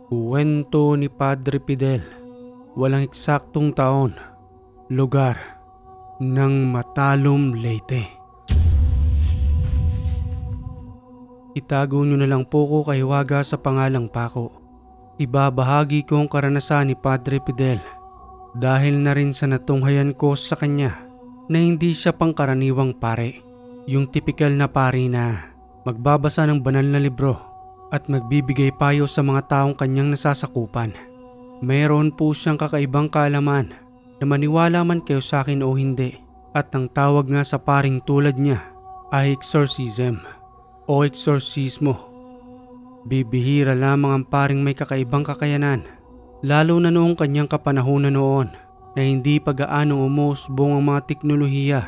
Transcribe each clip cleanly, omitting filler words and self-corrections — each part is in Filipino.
Kuwento ni Padre Fidel, walang eksaktong taon, lugar, ng Matalom, Leyte. Itago nyo na lang po ko kay Waga sa pangalang Paco. Ibabahagi ko ang karanasan ni Padre Fidel dahil na rin sa natunghayan ko sa kanya na hindi siya pangkaraniwang pare. Yung tipikal na pare na magbabasa ng banal na libro at magbibigay payo sa mga taong kanyang nasasakupan. Mayroon po siyang kakaibang kaalaman na maniwala man kayo sa akin o hindi, at ang tawag nga sa paring tulad niya ay exorcism o eksorsismo. Bibihira lamang ang paring may kakaibang kakayanan, lalo na noong kanyang kapanahunan noon na hindi pa gaanong umusbong ang mga teknolohiya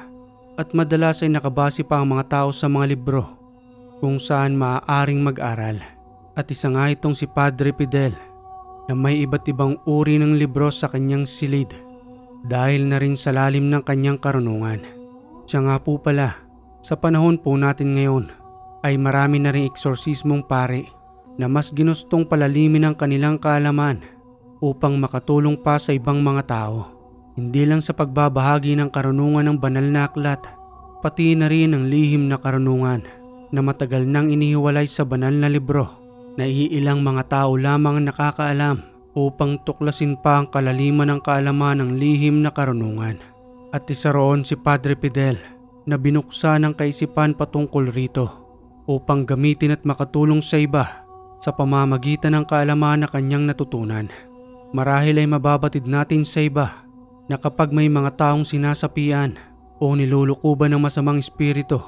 at madalas ay nakabase pa ang mga tao sa mga libro kung saan maaaring mag-aral. At isa nga itong si Padre Fidel na may iba't ibang uri ng libro sa kanyang silid dahil na rin sa lalim ng kanyang karunungan. Siya nga po pala, sa panahon po natin ngayon ay marami na ring eksorsismong pare na mas ginustong palalimin ang kanilang kaalaman upang makatulong pa sa ibang mga tao. Hindi lang sa pagbabahagi ng karunungan ng banal na aklat, pati na rin ang lihim na karunungan na matagal nang inihiwalay sa banal na libro na iilang mga tao lamang ang nakakaalam upang tuklasin pa ang kalaliman ng kaalaman ng lihim na karunungan. At isa roon si Padre Fidel na binuksan ang kaisipan patungkol rito upang gamitin at makatulong sa iba sa pamamagitan ng kaalaman na kanyang natutunan. Marahil ay mababatid natin sa iba na kapag may mga taong sinasapian o nilulukuban ng masamang espiritu,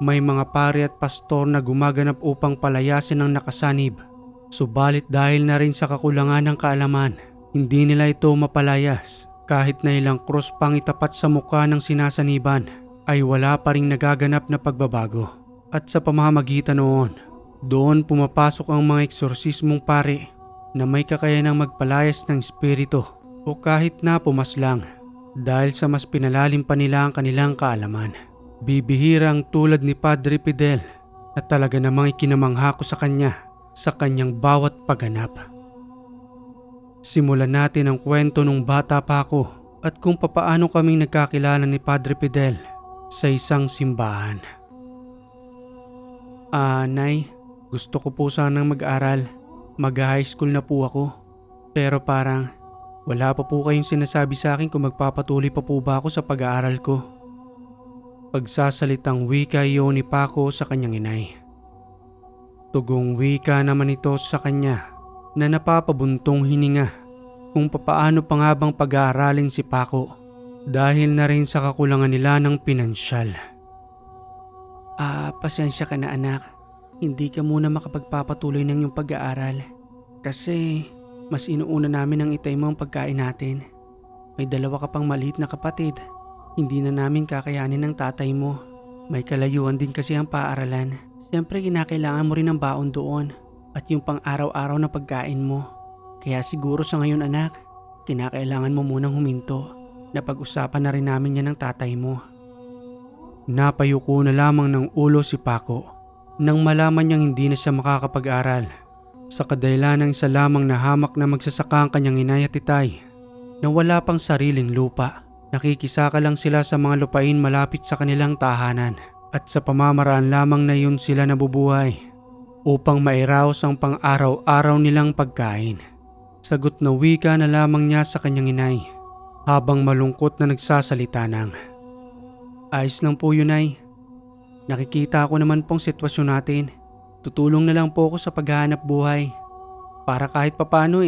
may mga pare at pastor na gumaganap upang palayasin ang nakasanib. Subalit dahil na rin sa kakulangan ng kaalaman, hindi nila ito mapalayas. Kahit na ilang krus pang itapat sa mukha ng sinasaniban, ay wala pa ring nagaganap na pagbabago. At sa pamamagitan noon, doon pumapasok ang mga eksorsismong pare na may kakayanang magpalayas ng espiritu o kahit na pumaslang dahil sa mas pinalalim pa nila ang kanilang kaalaman. Bibihira ang tulad ni Padre Fidel na talaga namang ikinamangha ko sa kanya sa kanyang bawat pagganap. Simulan natin ang kwento nung bata pa ako at kung papaano kaming nagkakilala ni Padre Fidel sa isang simbahan. Nay, gusto ko po sanang mag-aral. Mag-high school na po ako. Pero parang wala pa po kayong sinasabi sa akin kung magpapatuloy pa po ba ako sa pag-aaral ko. Pagsasalitang wika iyon ni Paco sa kanyang inay. Tugong wika naman ito sa kanya na napapabuntong hininga kung papaano pa nga bang pag-aaralin si Paco dahil na rin sa kakulangan nila ng pinansyal. Pasensya ka na anak. Hindi ka muna makapagpapatuloy ng iyong pag-aaral kasi mas inuuna namin ang itay mo ang pagkain natin. May dalawa ka pang maliit na kapatid. Hindi na namin kakayanin ng tatay mo. May kalayuan din kasi ang paaralan. Siyempre kinakailangan mo rin ng baon doon at yung pang araw-araw na pagkain mo. Kaya siguro sa ngayon anak, kinakailangan mo munang huminto. Napag-usapan na rin namin yan ng tatay mo. Napayuko na lamang ng ulo si Paco nang malaman niyang hindi na siya makakapag-aral. Sa kadahilan ng isa lamang na hamak na magsasaka ang kanyang inay at itay na wala pang sariling lupa. Nakikisaka lang sila sa mga lupain malapit sa kanilang tahanan at sa pamamaraan lamang na yun sila nabubuhay upang mairaos ang pang-araw-araw nilang pagkain. Sagot na wika na lamang niya sa kanyang inay habang malungkot na nagsasalita ng, "Ayos lang po yun ay. Nakikita ko naman pong sitwasyon natin. Tutulong na lang po ako sa paghahanap buhay. Para kahit papano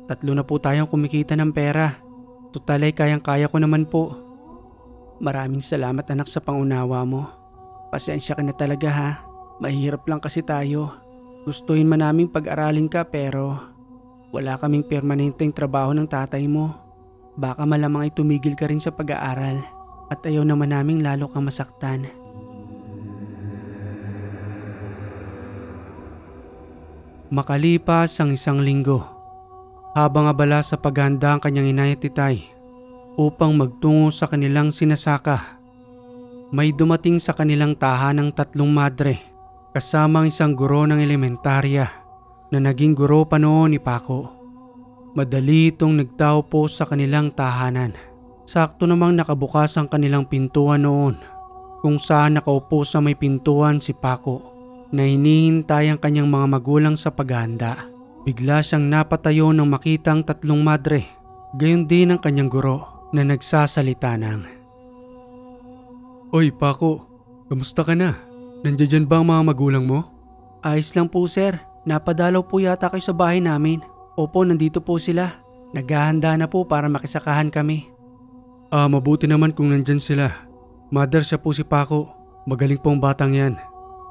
tatlo na po tayong kumikita ng pera. Tutal ay kayang-kaya ko naman po." Maraming salamat anak sa pangunawa mo. Pasensya ka na talaga ha. Mahirap lang kasi tayo. Gustuin man naming pag-aralin ka pero wala kaming permanenteng trabaho ng tatay mo. Baka malamang ay tumigil ka rin sa pag-aaral at ayaw naman naming lalo kang masaktan. Makalipas ang isang linggo, habang abala sa paghahanda ang kanyang inay at itay upang magtungo sa kanilang sinasaka, may dumating sa kanilang tahanang tatlong madre kasama ang isang guro ng elementarya na naging guro pa noon ni Paco. Madali itong nagtaupo sa kanilang tahanan. Sakto namang nakabukas ang kanilang pintuan noon, kung saan nakaupo sa may pintuan si Paco na hinihintay ang kanyang mga magulang sa paghahanda. Bigla siyang napatayo nang makitang tatlong madre, gayon din ang kanyang guro na nagsasalita ng, "Oy Paco, kamusta ka na? Nandiyan dyan ba ang mga magulang mo?" "Ayos lang po sir, napadalaw po yata kayo sa bahay namin." "Opo, nandito po sila. Naghahanda na po para makisakahan kami." Mabuti naman kung nandyan sila. Mother, siya po si Paco. Magaling po ang batang yan.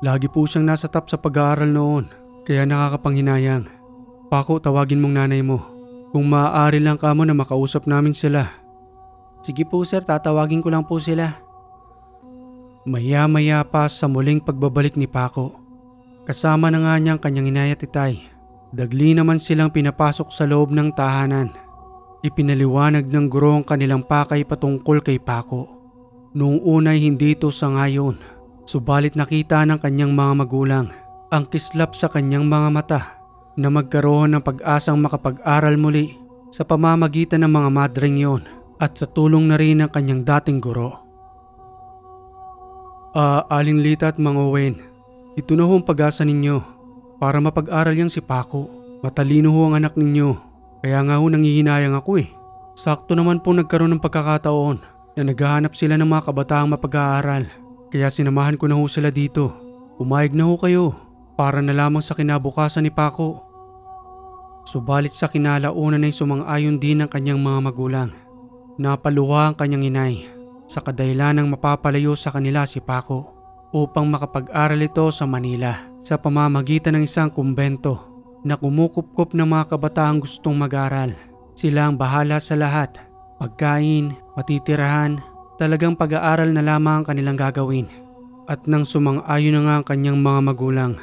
Lagi po siyang nasa top sa pag-aaral noon, kaya nakakapanghinayang. Paco, tawagin mong nanay mo. Kung maaari lang kamo na makausap namin sila." "Sige po sir, tatawagin ko lang po sila." Maya-maya pa sa muling pagbabalik ni Paco, kasama na nga niyang kanyang inay at itay. Dagli naman silang pinapasok sa loob ng tahanan. Ipinaliwanag ng guro ang kanilang pakay patungkol kay Paco. Noong unay hindi ito sangayon, subalit nakita ng kanyang mga magulang ang kislap sa kanyang mga mata na magkaroon ng pag-asang makapag-aral muli sa pamamagitan ng mga madreng yon at sa tulong na rin ng kanyang dating guro. Aling Lita at Mang Owen, ito na ho ang pag-asa ninyo para mapag-aral yang si Paco. Matalino ho ang anak ninyo. Kaya nga ho nangihinayang ako eh. Sakto naman po nagkaroon ng pagkakataon na naghahanap sila ng mga kabataang mapag-aaral. Kaya sinamahan ko na ho sila dito. Pumayag na ho kayo para na lamang sa kinabukasan ni Paco. Subalit sa kinalaunan ay sumang-ayon din ng kanyang mga magulang. Napaluha ang kanyang inay sa kadahilanang mapapalayo sa kanila si Paco upang makapag-aral ito sa Manila sa pamamagitan ng isang kumbento na kumukupkop ng mga kabataang gustong mag-aral. Sila ang bahala sa lahat. Pagkain, matitirahan, talagang pag-aaral na lamang ang kanilang gagawin. At nang sumang-ayon na nga ang kanyang mga magulang,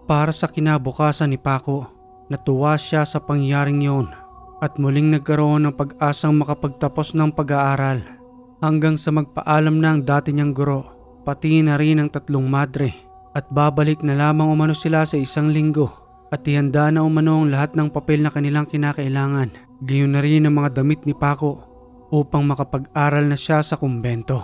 para sa kinabukasan ni Paco, natuwa siya sa pangyaring yon at muling nagkaroon ng pag-asang makapagtapos ng pag-aaral hanggang sa magpaalam na ang dati niyang guro, pati na rin ang tatlong madre, at babalik na lamang umano sila sa 1 linggo. At ihanda na umano ang lahat ng papel na kanilang kinakailangan, gayon na rin ang mga damit ni Paco upang makapag-aral na siya sa kumbento.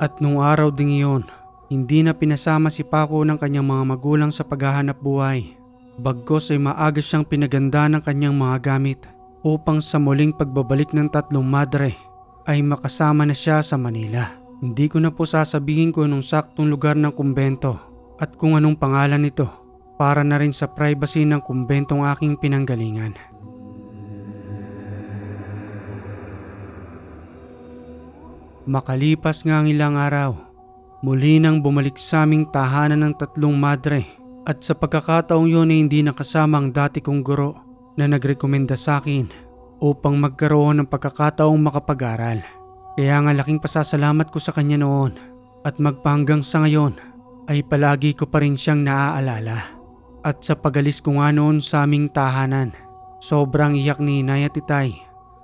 At nung araw ding iyon, hindi na pinasama si Paco ng kanyang mga magulang sa paghahanap buhay. Bagkus ay maaga siyang pinaganda ng kanyang mga gamit upang sa muling pagbabalik ng tatlong madre ay makasama na siya sa Manila. Hindi ko na po sasabihin kung anong saktong lugar ng kumbento at kung anong pangalan nito, para na rin sa privacy ng kumbentong aking pinanggalingan. Makalipas nga ang ilang araw, muli nang bumalik sa aming tahanan ng tatlong madre, at sa pagkakataong yun ay hindi nakasama ang dati kong guro na nagrekomenda sa akin upang magkaroon ng pagkakataong makapag-aral. Kaya nga laking pasasalamat ko sa kanya noon at magpahanggang sa ngayon ay palagi ko pa rin siyang naaalala. At sa pagalis ko nga noon sa aming tahanan, sobrang iyak ni inay at itay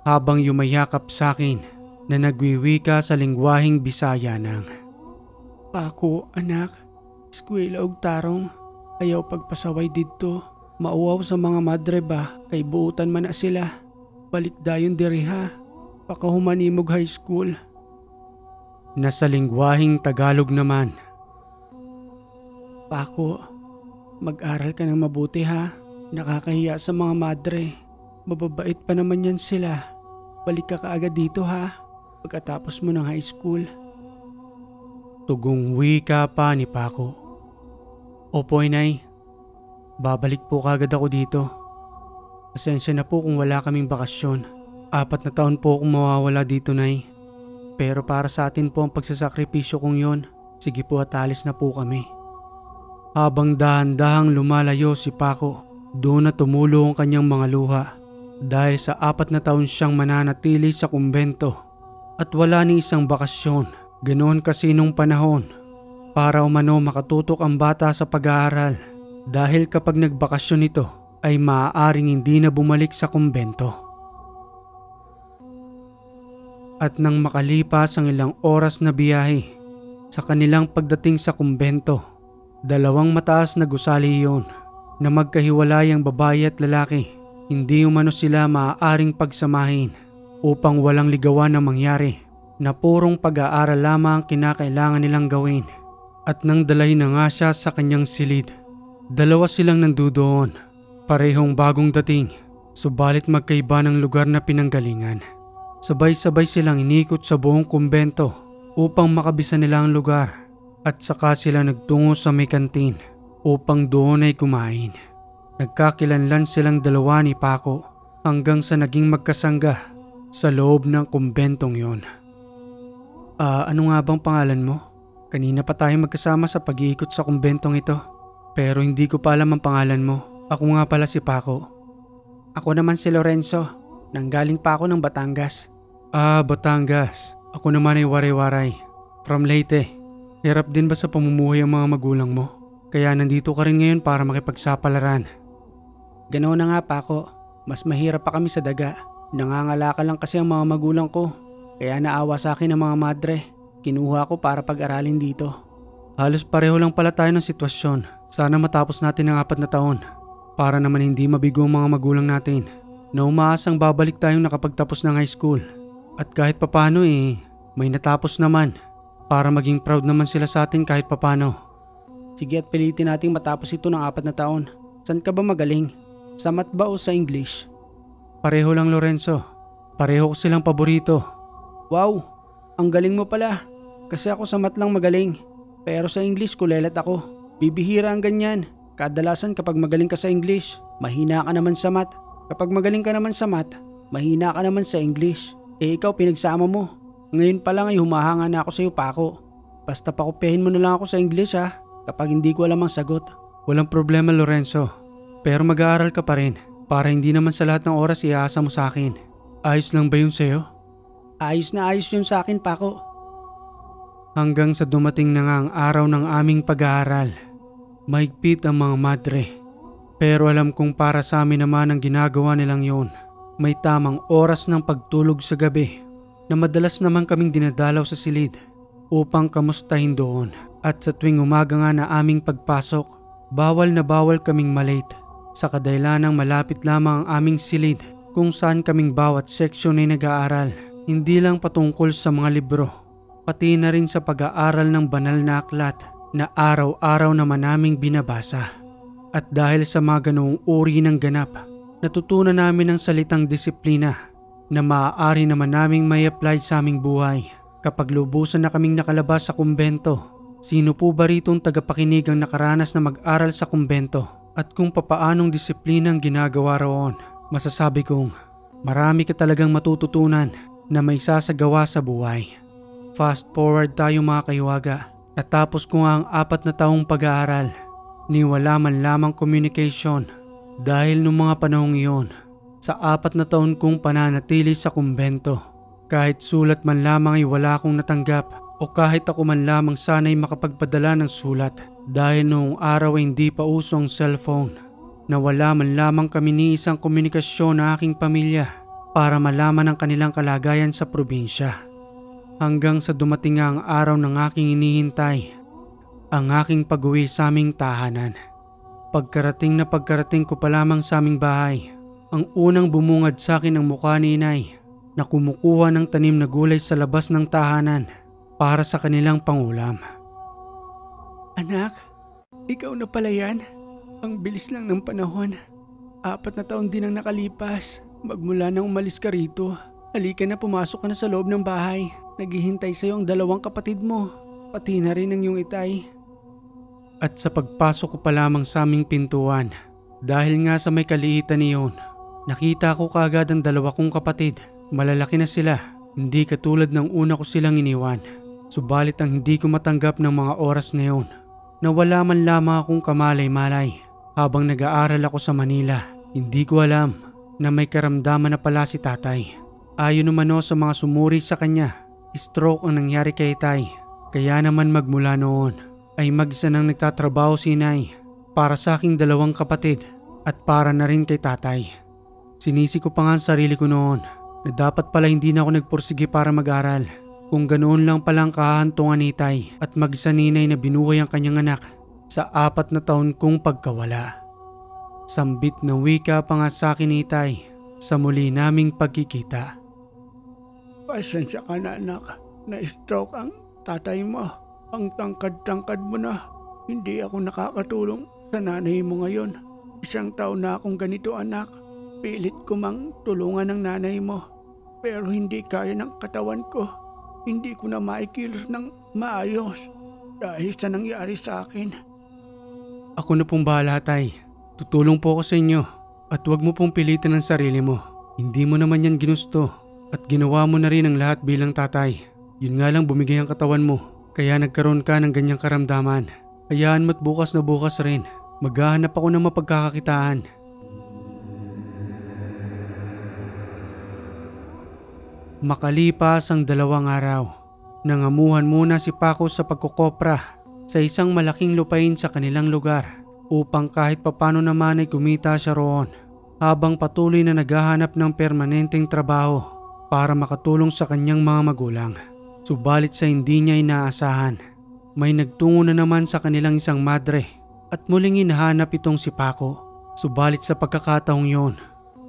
habang yumayakap sa akin na nagwiwika sa lingwaheng Bisaya ng, "Paco, anak, eskwela og tarong, ayaw pagpasaway didto. Mauwaw sa mga madre ba, kay buutan man na sila. Balik dayon diri ha, pakahumanimog high school." Nasa lingwaheng Tagalog naman, "Paco, mag-aral ka ng mabuti ha. Nakakahiya sa mga madre. Mababait pa naman yan sila. Balik ka kaagad dito ha, pagkatapos mo ng high school." Tugong wika pa ni Paco. "Opo, inay. Babalik po kaagad ako dito. Pasensya na po kung wala kaming bakasyon. 4 na taon po akong mawawala dito, nay. Pero para sa atin po ang pagsasakripisyo kong yon. Sige po at alis na po kami." Habang dahan-dahang lumalayo si Paco, doon na tumulo ang kanyang mga luha dahil sa 4 na taon siyang mananatili sa kumbento at wala ni isang bakasyon. Ganoon kasi nung panahon para umano makatutok ang bata sa pag-aaral dahil kapag nagbakasyon ito ay maaaring hindi na bumalik sa kumbento. At nang makalipas ang ilang oras na biyahe sa kanilang pagdating sa kumbento, 2 mataas na gusali iyon na magkahiwalay ang babae at lalaki. Hindi umano sila maaaring pagsamahin upang walang ligawan na mangyari, na purong pag-aaral lamang ang kinakailangan nilang gawin. At nang dalahin na nga siya sa kanyang silid, dalawa silang nandoon, parehong bagong dating, subalit magkaiba ng lugar na pinanggalingan. Sabay-sabay silang inikot sa buong kumbento upang makabisa nila ang lugar, at saka sila nagtungo sa may kantin upang doon ay kumain. Nagkakilanlan silang dalawa ni Paco hanggang sa naging magkasangga sa loob ng kumbentong yon. Ano nga bang pangalan mo? Kanina pa tayo magkasama sa pag-iikot sa kumbentong ito, pero hindi ko pa alam ang pangalan mo. Ako nga pala si Paco. Ako naman si Lorenzo. Nanggaling pa ako ng Batangas. Batangas. Ako naman ay waray-waray. From Leyte. Hirap din ba sa pamumuhay ang mga magulang mo? Kaya nandito ka rin ngayon para makipagsapalaran. Ganoon na nga, Paco. Mas mahirap pa kami sa daga. Nangangalakal lang kasi ang mga magulang ko. Kaya naawa sa akin ang mga madre. Kinuha ko para pag-aralin dito. Halos pareho lang pala tayo ng sitwasyon. Sana matapos natin ang 4 na taon. Para naman hindi mabigo ang mga magulang natin, na umaasang babalik tayong nakapagtapos ng high school. At kahit papano may natapos naman. Para maging proud naman sila sa atin kahit papano. Sige, at pilitin nating matapos ito ng 4 na taon. Saan ka ba magaling? Sa math ba o sa English? Pareho lang, Lorenzo. Pareho ko silang paborito. Wow, ang galing mo pala. Kasi ako sa math lang magaling. Pero sa English kulelat ako. Bibihira ang ganyan. Kadalasan kapag magaling ka sa English, mahina ka naman sa math. Kapag magaling ka naman sa math, mahina ka naman sa English. Ikaw pinagsama mo. Ngayon pa lang ay humahanga na ako sa iyo, Paco. Basta pakupehin mo na lang ako sa English kapag hindi ko alam ang sagot. Walang problema, Lorenzo. Pero mag-aaral ka pa rin para hindi naman sa lahat ng oras iaasa mo sa akin. Ayos lang ba yun sa'yo? Ayos na ayos yun sa akin, Paco. Hanggang sa dumating na nga ang araw ng aming pag-aaral. Mahigpit ang mga madre. Pero alam kong para sa amin naman ang ginagawa nilang yun. May tamang oras ng pagtulog sa gabi na madalas naman kaming dinadalaw sa silid upang kamustahin doon. At sa tuwing umaga nga na aming pagpasok, bawal na bawal kaming malate sa kadahilanang malapit lamang ang aming silid kung saan kaming bawat seksyon ay nag-aaral. Hindi lang patungkol sa mga libro, pati na rin sa pag-aaral ng banal na aklat na araw-araw naman naming binabasa. At dahil sa mga ganoong uri ng ganap, natutunan namin ang salitang disiplina na maaari naman naming may apply sa aming buhay. Kapag lubusan na kaming nakalabas sa kumbento, sino po ba ritong tagapakinig ang nakaranas na mag-aral sa kumbento? At kung papaanong disiplina ang ginagawa roon, masasabi kong marami ka talagang matututunan na may sasagawa sa buhay. Fast forward tayo mga kaiwaga. Natapos ko nga ang 4 na taong pag-aaral. Ni wala man lamang communication dahil nung mga panahong iyon, sa 4 na taon kong pananatili sa kumbento, kahit sulat man lamang ay wala akong natanggap o kahit ako man lamang sana'y makapagpadala ng sulat dahil noong araw ay hindi pa uso ang cellphone, na wala man lamang kami ni isang komunikasyon na aking pamilya para malaman ang kanilang kalagayan sa probinsya. Hanggang sa dumating nga ang araw ng aking inihintay, ang aking pag-uwi sa aming tahanan. Pagkarating ko pa lamang sa aming bahay, ang unang bumungad sa akin ang mukha ni inay na kumukuha ng tanim na gulay sa labas ng tahanan para sa kanilang pangulam. Anak, ikaw na pala yan? Ang bilis lang ng panahon. 4 na taon din ang nakalipas. Magmula nang umalis ka rito. Halika na, pumasok ka na sa loob ng bahay. Naghihintay sa'yo ang 2 kapatid mo. Pati na rin ang iyong itay. At sa pagpasok ko pa lamang sa aming pintuan, dahil nga sa may kaliitan niyon, nakita ko kaagad ang 2 kong kapatid. Malalaki na sila, hindi katulad ng una ko silang iniwan. Subalit ang hindi ko matanggap ng mga oras na yun, na wala man lamang akong kamalay-malay. Habang nag-aaral ako sa Manila, hindi ko alam na may karamdaman na pala si tatay. Ayon naman sa mga sumuri sa kanya, stroke ang nangyari kay tay. Kaya naman magmula noon ay mag-isa nang nagtatrabaho si inay para sa aking 2 kapatid at para na rin kay tatay. Sinisi ko pa nga ang sarili ko noon na dapat pala hindi na ako nagpursige para mag-aral. Kung ganoon lang palang kahantungan ni tay at mag-isa ninay na binuhay ang kanyang anak sa 4 na taon kong pagkawala. Sambit na wika pa nga sa akin ni Itay sa muli naming pagkikita. Pasensya ka na anak, na-stroke ang tatay mo. Ang tangkad-tangkad mo na. Hindi ako nakakatulong sa nanay mo ngayon. 1 taon na akong ganito anak. Pilit ko mang tulungan ng nanay mo. Pero hindi kaya ng katawan ko. Hindi ko na maikilos ng maayos dahil sa nangyari sa akin. Ako na pong bahala, Tay. Tutulong po ako sa inyo at huwag mo pong pilitin ang sarili mo. Hindi mo naman yan ginusto at ginawa mo na rin ang lahat bilang tatay. Yun nga lang bumigay ang katawan mo kaya nagkaroon ka ng ganyang karamdaman. Hayaan mo't bukas na bukas rin. Maghahanap ako ng mapagkakakitaan. Makalipas ang 2 araw, nangamuhan muna si Paco sa pagkukopra sa isang malaking lupain sa kanilang lugar upang kahit papano naman ay kumita siya roon habang patuloy na naghahanap ng permanenteng trabaho para makatulong sa kanyang mga magulang. Subalit sa hindi niya inaasahan, may nagtungo na naman sa kanilang isang madre at muling hinahanap itong si Paco. Subalit sa pagkakataong yon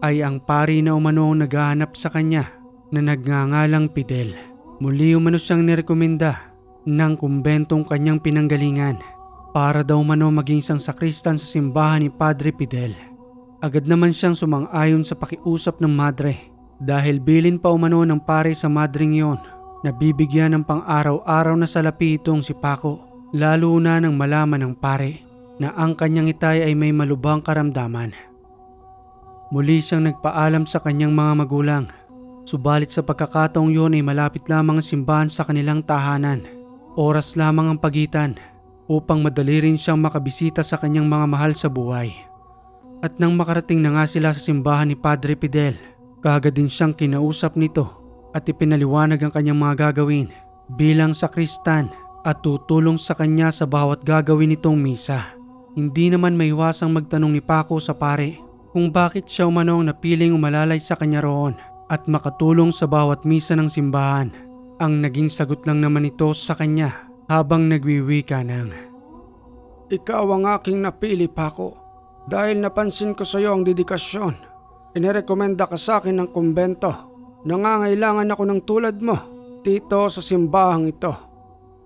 ay ang pari na umano ang naghahanap sa kanya na nagngangalang Fidel. Muli umano siyang nirekomenda ng kumbentong kanyang pinanggalingan para daw umano maging isang sakristan sa simbahan ni Padre Fidel. Agad naman siyang sumang-ayon sa pakiusap ng madre dahil bilin pa umano ng pare sa madring yon na bibigyan ng pang-araw-araw na salapi itong si Paco, lalo na nang malaman ng pare na ang kanyang itay ay may malubhang karamdaman. Muli siyang nagpaalam sa kanyang mga magulang, subalit sa pagkakataong yon ay malapit lamang ang simbahan sa kanilang tahanan. Oras lamang ang pagitan upang madali rin siyang makabisita sa kanyang mga mahal sa buhay. At nang makarating na nga sila sa simbahan ni Padre Fidel, kaagad din siyang kinausap nito at ipinaliwanag ang kanyang mga gagawin bilang sakristan at tutulong sa kanya sa bawat gagawin nitong misa. Hindi naman maiwasang magtanong ni Paco sa pare kung bakit siya umanong napiling umalalay sa kanya roon at makatulong sa bawat misa ng simbahan. Ang naging sagot lang naman ito sa kanya habang nagwiwika ng, Ikaw ang aking napili, Paco. Dahil napansin ko sa iyo ang dedikasyon. Inirekomenda ka sa akin ng kumbento. Nangangailangan ako ng tulad mo dito sa simbahang ito.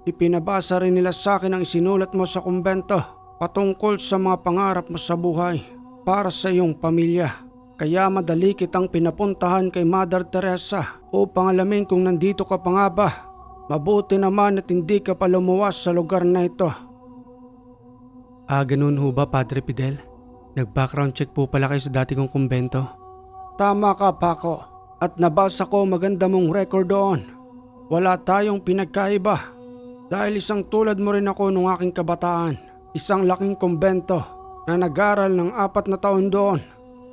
Ipinabasa rin nila sa akin ang isinulat mo sa kumbento patungkol sa mga pangarap mo sa buhay para sa iyong pamilya. Kaya madali kitang pinapuntahan kay Mother Teresa upang alamin kung nandito ka pa nga ba. Mabuti naman at hindi ka pa lumuwas sa lugar na ito. Ganun ho ba, Padre Fidel? Nag-background check po pala kayo sa dati kong kumbento? Tama ka, Paco. At nabasa ko maganda mong record doon. Wala tayong pinagkaiba. Dahil isang tulad mo rin ako nung aking kabataan. Isang laking kumbento na nag-aral ng 4 na taon doon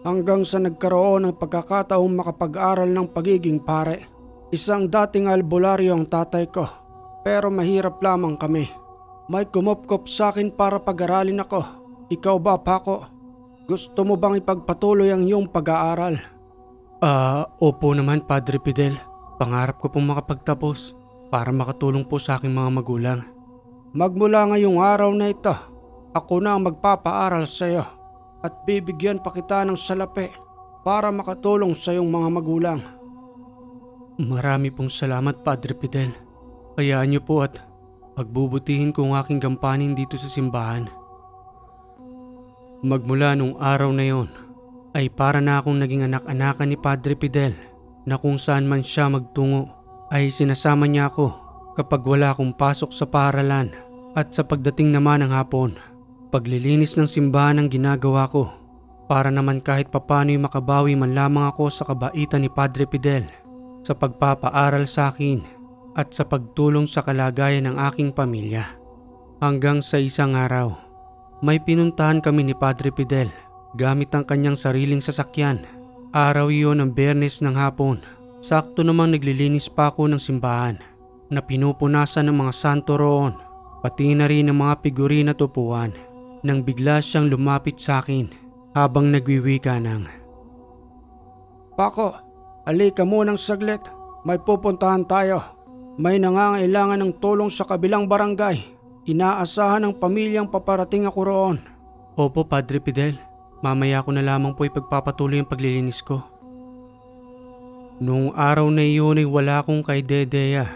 hanggang sa nagkaroon ng pagkakataong makapag-aral ng pagiging pare. Isang dating albularyo ang tatay ko, pero mahirap lamang kami. May kumupkop sa akin para pag-aralin ako. Ikaw ba, Paco? Gusto mo bang ipagpatuloy ang iyong pag-aaral? Opo naman, Padre Fidel. Pangarap ko pong makapagtapos para makatulong po sa aking mga magulang. Magmula ngayong araw na ito, ako na ang magpapaaral sa iyo at bibigyan pa kita ng salapi para makatulong sa iyong mga magulang. Marami pong salamat, Padre Fidel. Hayaan niyo po at pagbubutihin ko ang aking gampanin dito sa simbahan. Magmula nung araw na yon, ay para na akong naging anak-anakan ni Padre Fidel na kung saan man siya magtungo ay sinasama niya ako kapag wala akong pasok sa paaralan at sa pagdating naman ng hapon, paglilinis ng simbahan ang ginagawa ko para naman kahit papano'y makabawi man lamang ako sa kabaitan ni Padre Fidel sa pagpapaaral sa akin at sa pagtulong sa kalagayan ng aking pamilya. Hanggang sa isang araw, may pinuntahan kami ni Padre Fidel gamit ang kanyang sariling sasakyan. Araw iyon ng Biyernes ng hapon. Sakto namang naglilinis pa ako ng simbahan na pinupunasan ng mga santo roon, pati na rin ng mga figurin at upuan, nang bigla siyang lumapit sa akin habang nagwiwika ng, Paco, halika munang saglit. May pupuntahan tayo. May nangangailangan ng tulong sa kabilang barangay. Inaasahan ng pamilyang paparating ako roon. Opo, Padre Fidel. Mamaya ko na lamang po ipagpapatuloy ang paglilinis ko. Noong araw na iyon ay wala akong kaidedeya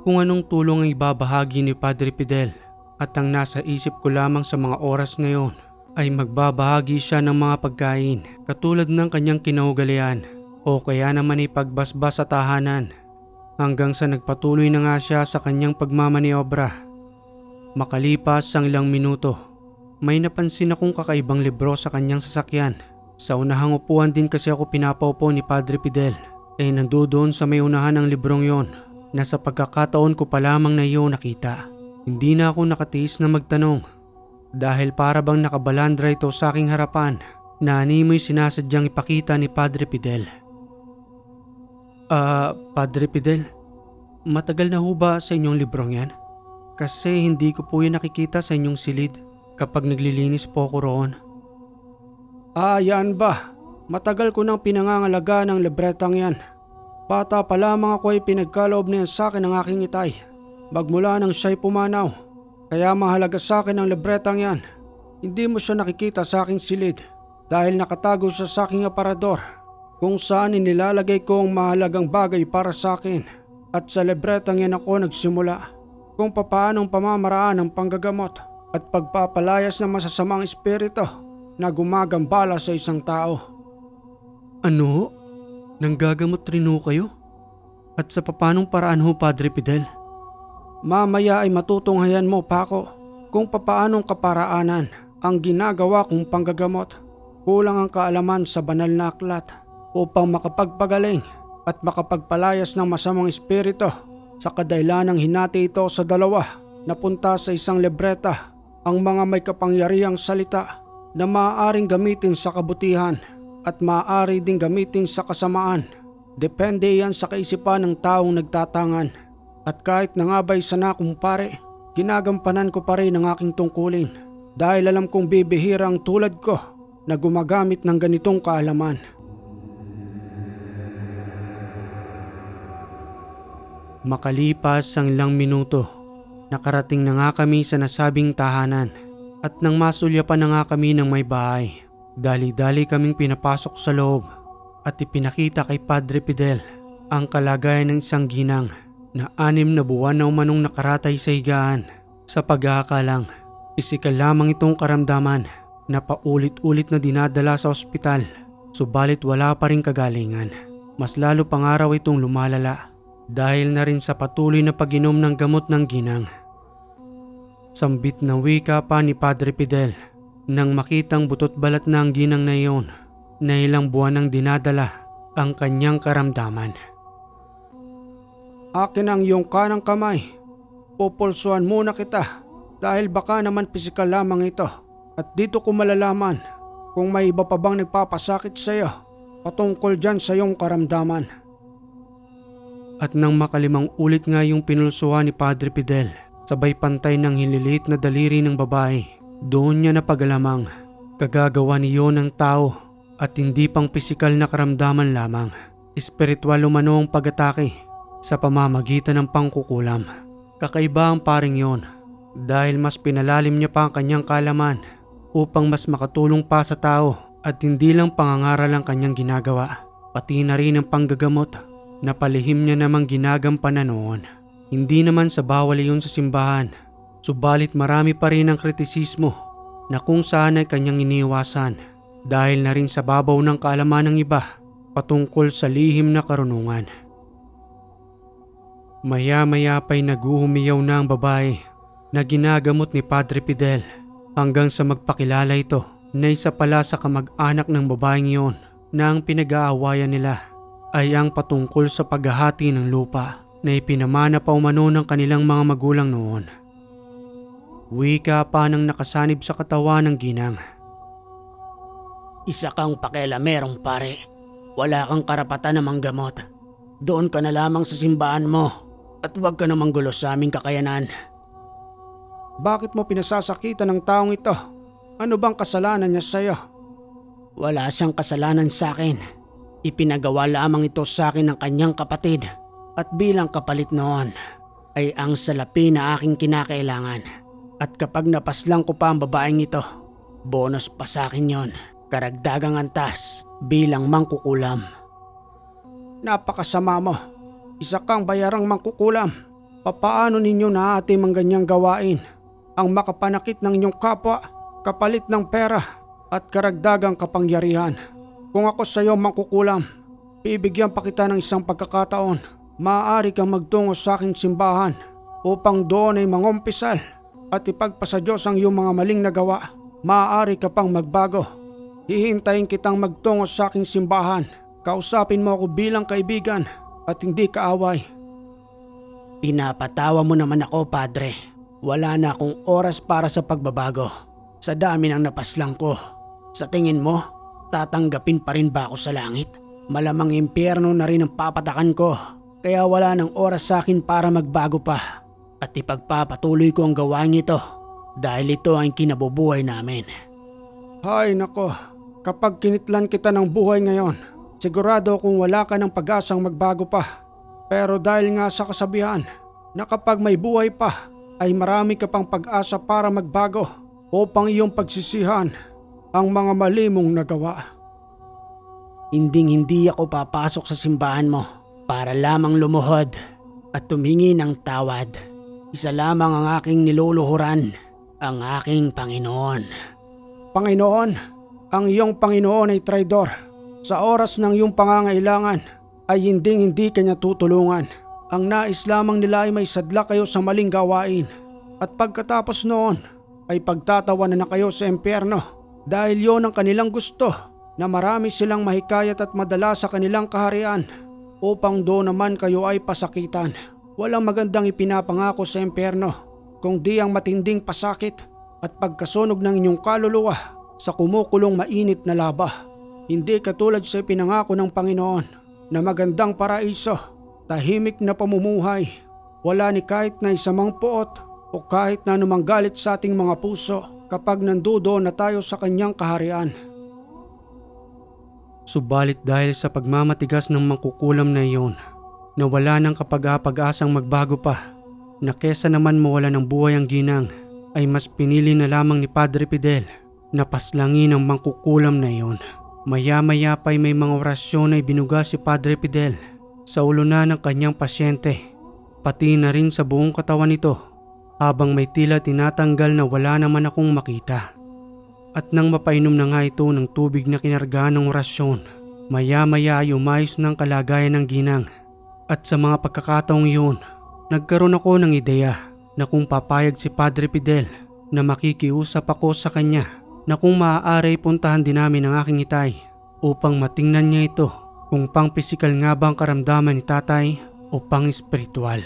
kung anong tulong ang ibabahagi ni Padre Fidel at ang nasa isip ko lamang sa mga oras na iyon ay magbabahagi siya ng mga pagkain katulad ng kanyang kinaugalian o kaya naman ay pagbasbas sa tahanan hanggang sa nagpatuloy na nga siya sa kanyang pagmamaniobra. Makalipas ang ilang minuto, may napansin akong kakaibang libro sa kanyang sasakyan. Sa unahang upuan din kasi ako pinapaupo ni Padre Fidel. Nandoon sa may unahan ng librong yon na sa pagkakataon ko pa lamang na iyon nakita. Hindi na ako nakatiis na magtanong dahil para bang nakabalandra ito sa aking harapan na animoy sinasadyang ipakita ni Padre Fidel. Padre Fidel, matagal na ho ba sa inyong librong yan? Kasi hindi ko po yan nakikita sa inyong silid kapag naglilinis po ako roon. Yan ba? Matagal ko nang pinangangalaga ng libretang yan. Bata pa lamang ako ay pinagkaloob niya sa akin ng aking itay. Magmula nang siya'y pumanaw. Kaya mahalaga sa akin ang libretang yan. Hindi mo siya nakikita sa aking silid dahil nakatago siya sa aking aparador kung saan inilalagay ko ang mahalagang bagay para sa akin. At sa libretang yan ako nagsimula kung papaanong pamamaraan ng panggagamot at pagpapalayas ng masasamang espiritu na gumagambala sa isang tao. Ano? Nanggagamot rin ho kayo? At sa papanong paraan ho, Padre Fidel? Mamaya ay matutunghayan mo, Paco, kung papaanong kaparaanan ang ginagawa kong panggagamot. Kulang ang kaalaman sa banal na aklat upang makapagpagaling at makapagpalayas ng masamang espiritu. Sa kadahilanang hinati ito sa dalawa, napunta sa isang libreta ang mga may kapangyarihang salita na maaaring gamitin sa kabutihan at maaari ding gamitin sa kasamaan. Depende yan sa kaisipan ng taong nagtatangan. At kahit nangabay sana kumpare, ginagampanan ko pa rin ang aking tungkulin dahil alam kong bibihira ang tulad ko na gumagamit ng ganitong kaalaman. Makalipas ang ilang minuto, nakarating na nga kami sa nasabing tahanan at nang masulyapan na nga kami ng may bahay. Dali-dali kaming pinapasok sa loob at ipinakita kay Padre Fidel ang kalagayan ng isang ginang na 6 na buwan na umanong nakaratay sa higaan. Sa pag-aakalang, pisikal lamang itong karamdaman na paulit-ulit na dinadala sa ospital, subalit wala pa rin kagalingan. Mas lalo pang araw itong lumalala dahil na rin sa patuloy na pag-inom ng gamot ng ginang. Sambit na wika pa ni Padre Fidel nang makitang butot balat na ang ginang na iyon na ilang buwan nang dinadala ang kanyang karamdaman. Akin ang iyong kanang kamay. Pupulsuan muna kita dahil baka naman pisikal lamang ito at dito ko malalaman kung may iba pa bang nagpapasakit sa iyo patungkol dyan sa iyong karamdaman. At nang makalimang ulit nga yung pinulsuhan ni Padre Fidel, sabay pantay ng hililit na daliri ng babae, doon niya napagalamang kagagawa niyo ng tao at hindi pang pisikal na karamdaman lamang. Espiritual umano ang pag-atake sa pamamagitan ng pangkukulam. Kakaiba ang paring yon dahil mas pinalalim niya pa ang kanyang kaalaman upang mas makatulong pa sa tao at hindi lang pangangaral ang kanyang ginagawa, pati na rin ang panggagamot na palihim niya namang ginagampanan noon. Hindi naman sa bawal iyon sa simbahan, subalit marami pa rin ang kritisismo na kung saan ay kanyang iniiwasan dahil na rin sa babaw ng kaalaman ng iba patungkol sa lihim na karunungan. Maya-maya pa'y naguhumiyaw na ang babae na ginagamot ni Padre Fidel hanggang sa magpakilala ito na isa pala sa kamag-anak ng babaeng iyon na ang pinag-aawayan nila ay ang patungkol sa paghahati ng lupa na ipinamana pa umano ng kanilang mga magulang noon. Wika pa nang nakasanib sa katawan ng ginang. Isa kang pakialamerong pare. Wala kang karapatan na manggamot. Doon ka na lamang sa simbahan mo at huwag ka namang gulo sa aming kakayanan. Bakit mo pinasasakitan ng taong ito? Ano bang kasalanan niya sa iyo? Wala siyang kasalanan sa akin. Ipinagawa lamang ito sa akin ng kanyang kapatid at bilang kapalit noon ay ang salapi na aking kinakailangan. At kapag napaslang ko pa ang babaeng ito, bonus pa sa akin yon. karagdagang antas bilang mangkukulam. Napakasama mo. Isa kang bayarang mangkukulam. Papaano ninyo naatim ang ganyang gawain? Ang makapanakit ng inyong kapwa, kapalit ng pera at karagdagang kapangyarihan. Kung ako sa iyo mangkukulam, bibigyan pa kita ng isang pagkakataon. Maaari kang magtungo sa aking simbahan upang doon ay mangumpisal at ipagpasa Diyos ang iyong mga maling nagawa. Maaari ka pang magbago. Hihintayin kitang magtungo sa aking simbahan. Kausapin mo ako bilang kaibigan at hindi kaaway. Pinapatawa mo naman ako, Padre. Wala na akong oras para sa pagbabago. Sa dami ng napaslang ko. Sa tingin mo, tatanggapin pa rin ba ako sa langit? Malamang impyerno na rin ang papatakan ko. Kaya wala nang oras sa akin para magbago pa. At ipagpapatuloy ko ang gawain ito dahil ito ang kinabubuhay namin. Hay nako, kapag kinitlan kita ng buhay ngayon, sigurado kung wala ka ng pag-asang magbago pa. Pero dahil nga sa kasabihan na kapag may buhay pa ay marami ka pang pag-asa para magbago upang iyong pagsisihan ang mga mali mong nagawa. Hindi ako papasok sa simbahan mo para lamang lumuhod at tumingi ng tawad. Isa lamang ang aking niluluhuran, ang aking Panginoon. Panginoon, ang iyong Panginoon ay traidor. Sa oras ng iyong pangangailangan ay hindi kanya tutulungan. Ang nais lamang nila ay may sadla kayo sa maling gawain. At pagkatapos noon ay pagtatawanan na kayo sa impyerno dahil yon ang kanilang gusto, na marami silang mahikayat at madala sa kanilang kaharian upang doon naman kayo ay pasakitan. Walang magandang ipinapangako sa impyerno kundi ang matinding pasakit at pagkasunog ng inyong kaluluwa sa kumukulong mainit na laba. Hindi katulad sa ipinangako ng Panginoon na magandang paraiso, tahimik na pamumuhay, wala ni kahit na isamang puot o kahit na anumang galit sa ating mga puso kapag nandoon na tayo sa kanyang kaharian. Subalit dahil sa pagmamatigas ng mangkukulam na iyon, na wala ng kapag-apag-asang magbago pa, na kesa naman mawala ng buhay ang ginang, ay mas pinili na lamang ni Padre Fidel na paslangin ang mangkukulam na iyon. Maya-maya pa'y may mga orasyon na ibinuga si Padre Fidel sa ulo na ng kanyang pasyente, pati na rin sa buong katawan nito, habang may tila tinatanggal na wala naman akong makita. At nang mapainom na nga ito ng tubig na kinargaan ng orasyon, maya-maya ay umayos ng kalagayan ng ginang. At sa mga pagkakataong iyon, nagkaroon ako ng ideya na kung papayag si Padre Fidel na makikiusap ako sa kanya na kung maaari puntahan din namin ang aking itay upang matingnan niya ito kung pang pisikal nga ba ang karamdaman ni tatay o pang espiritual.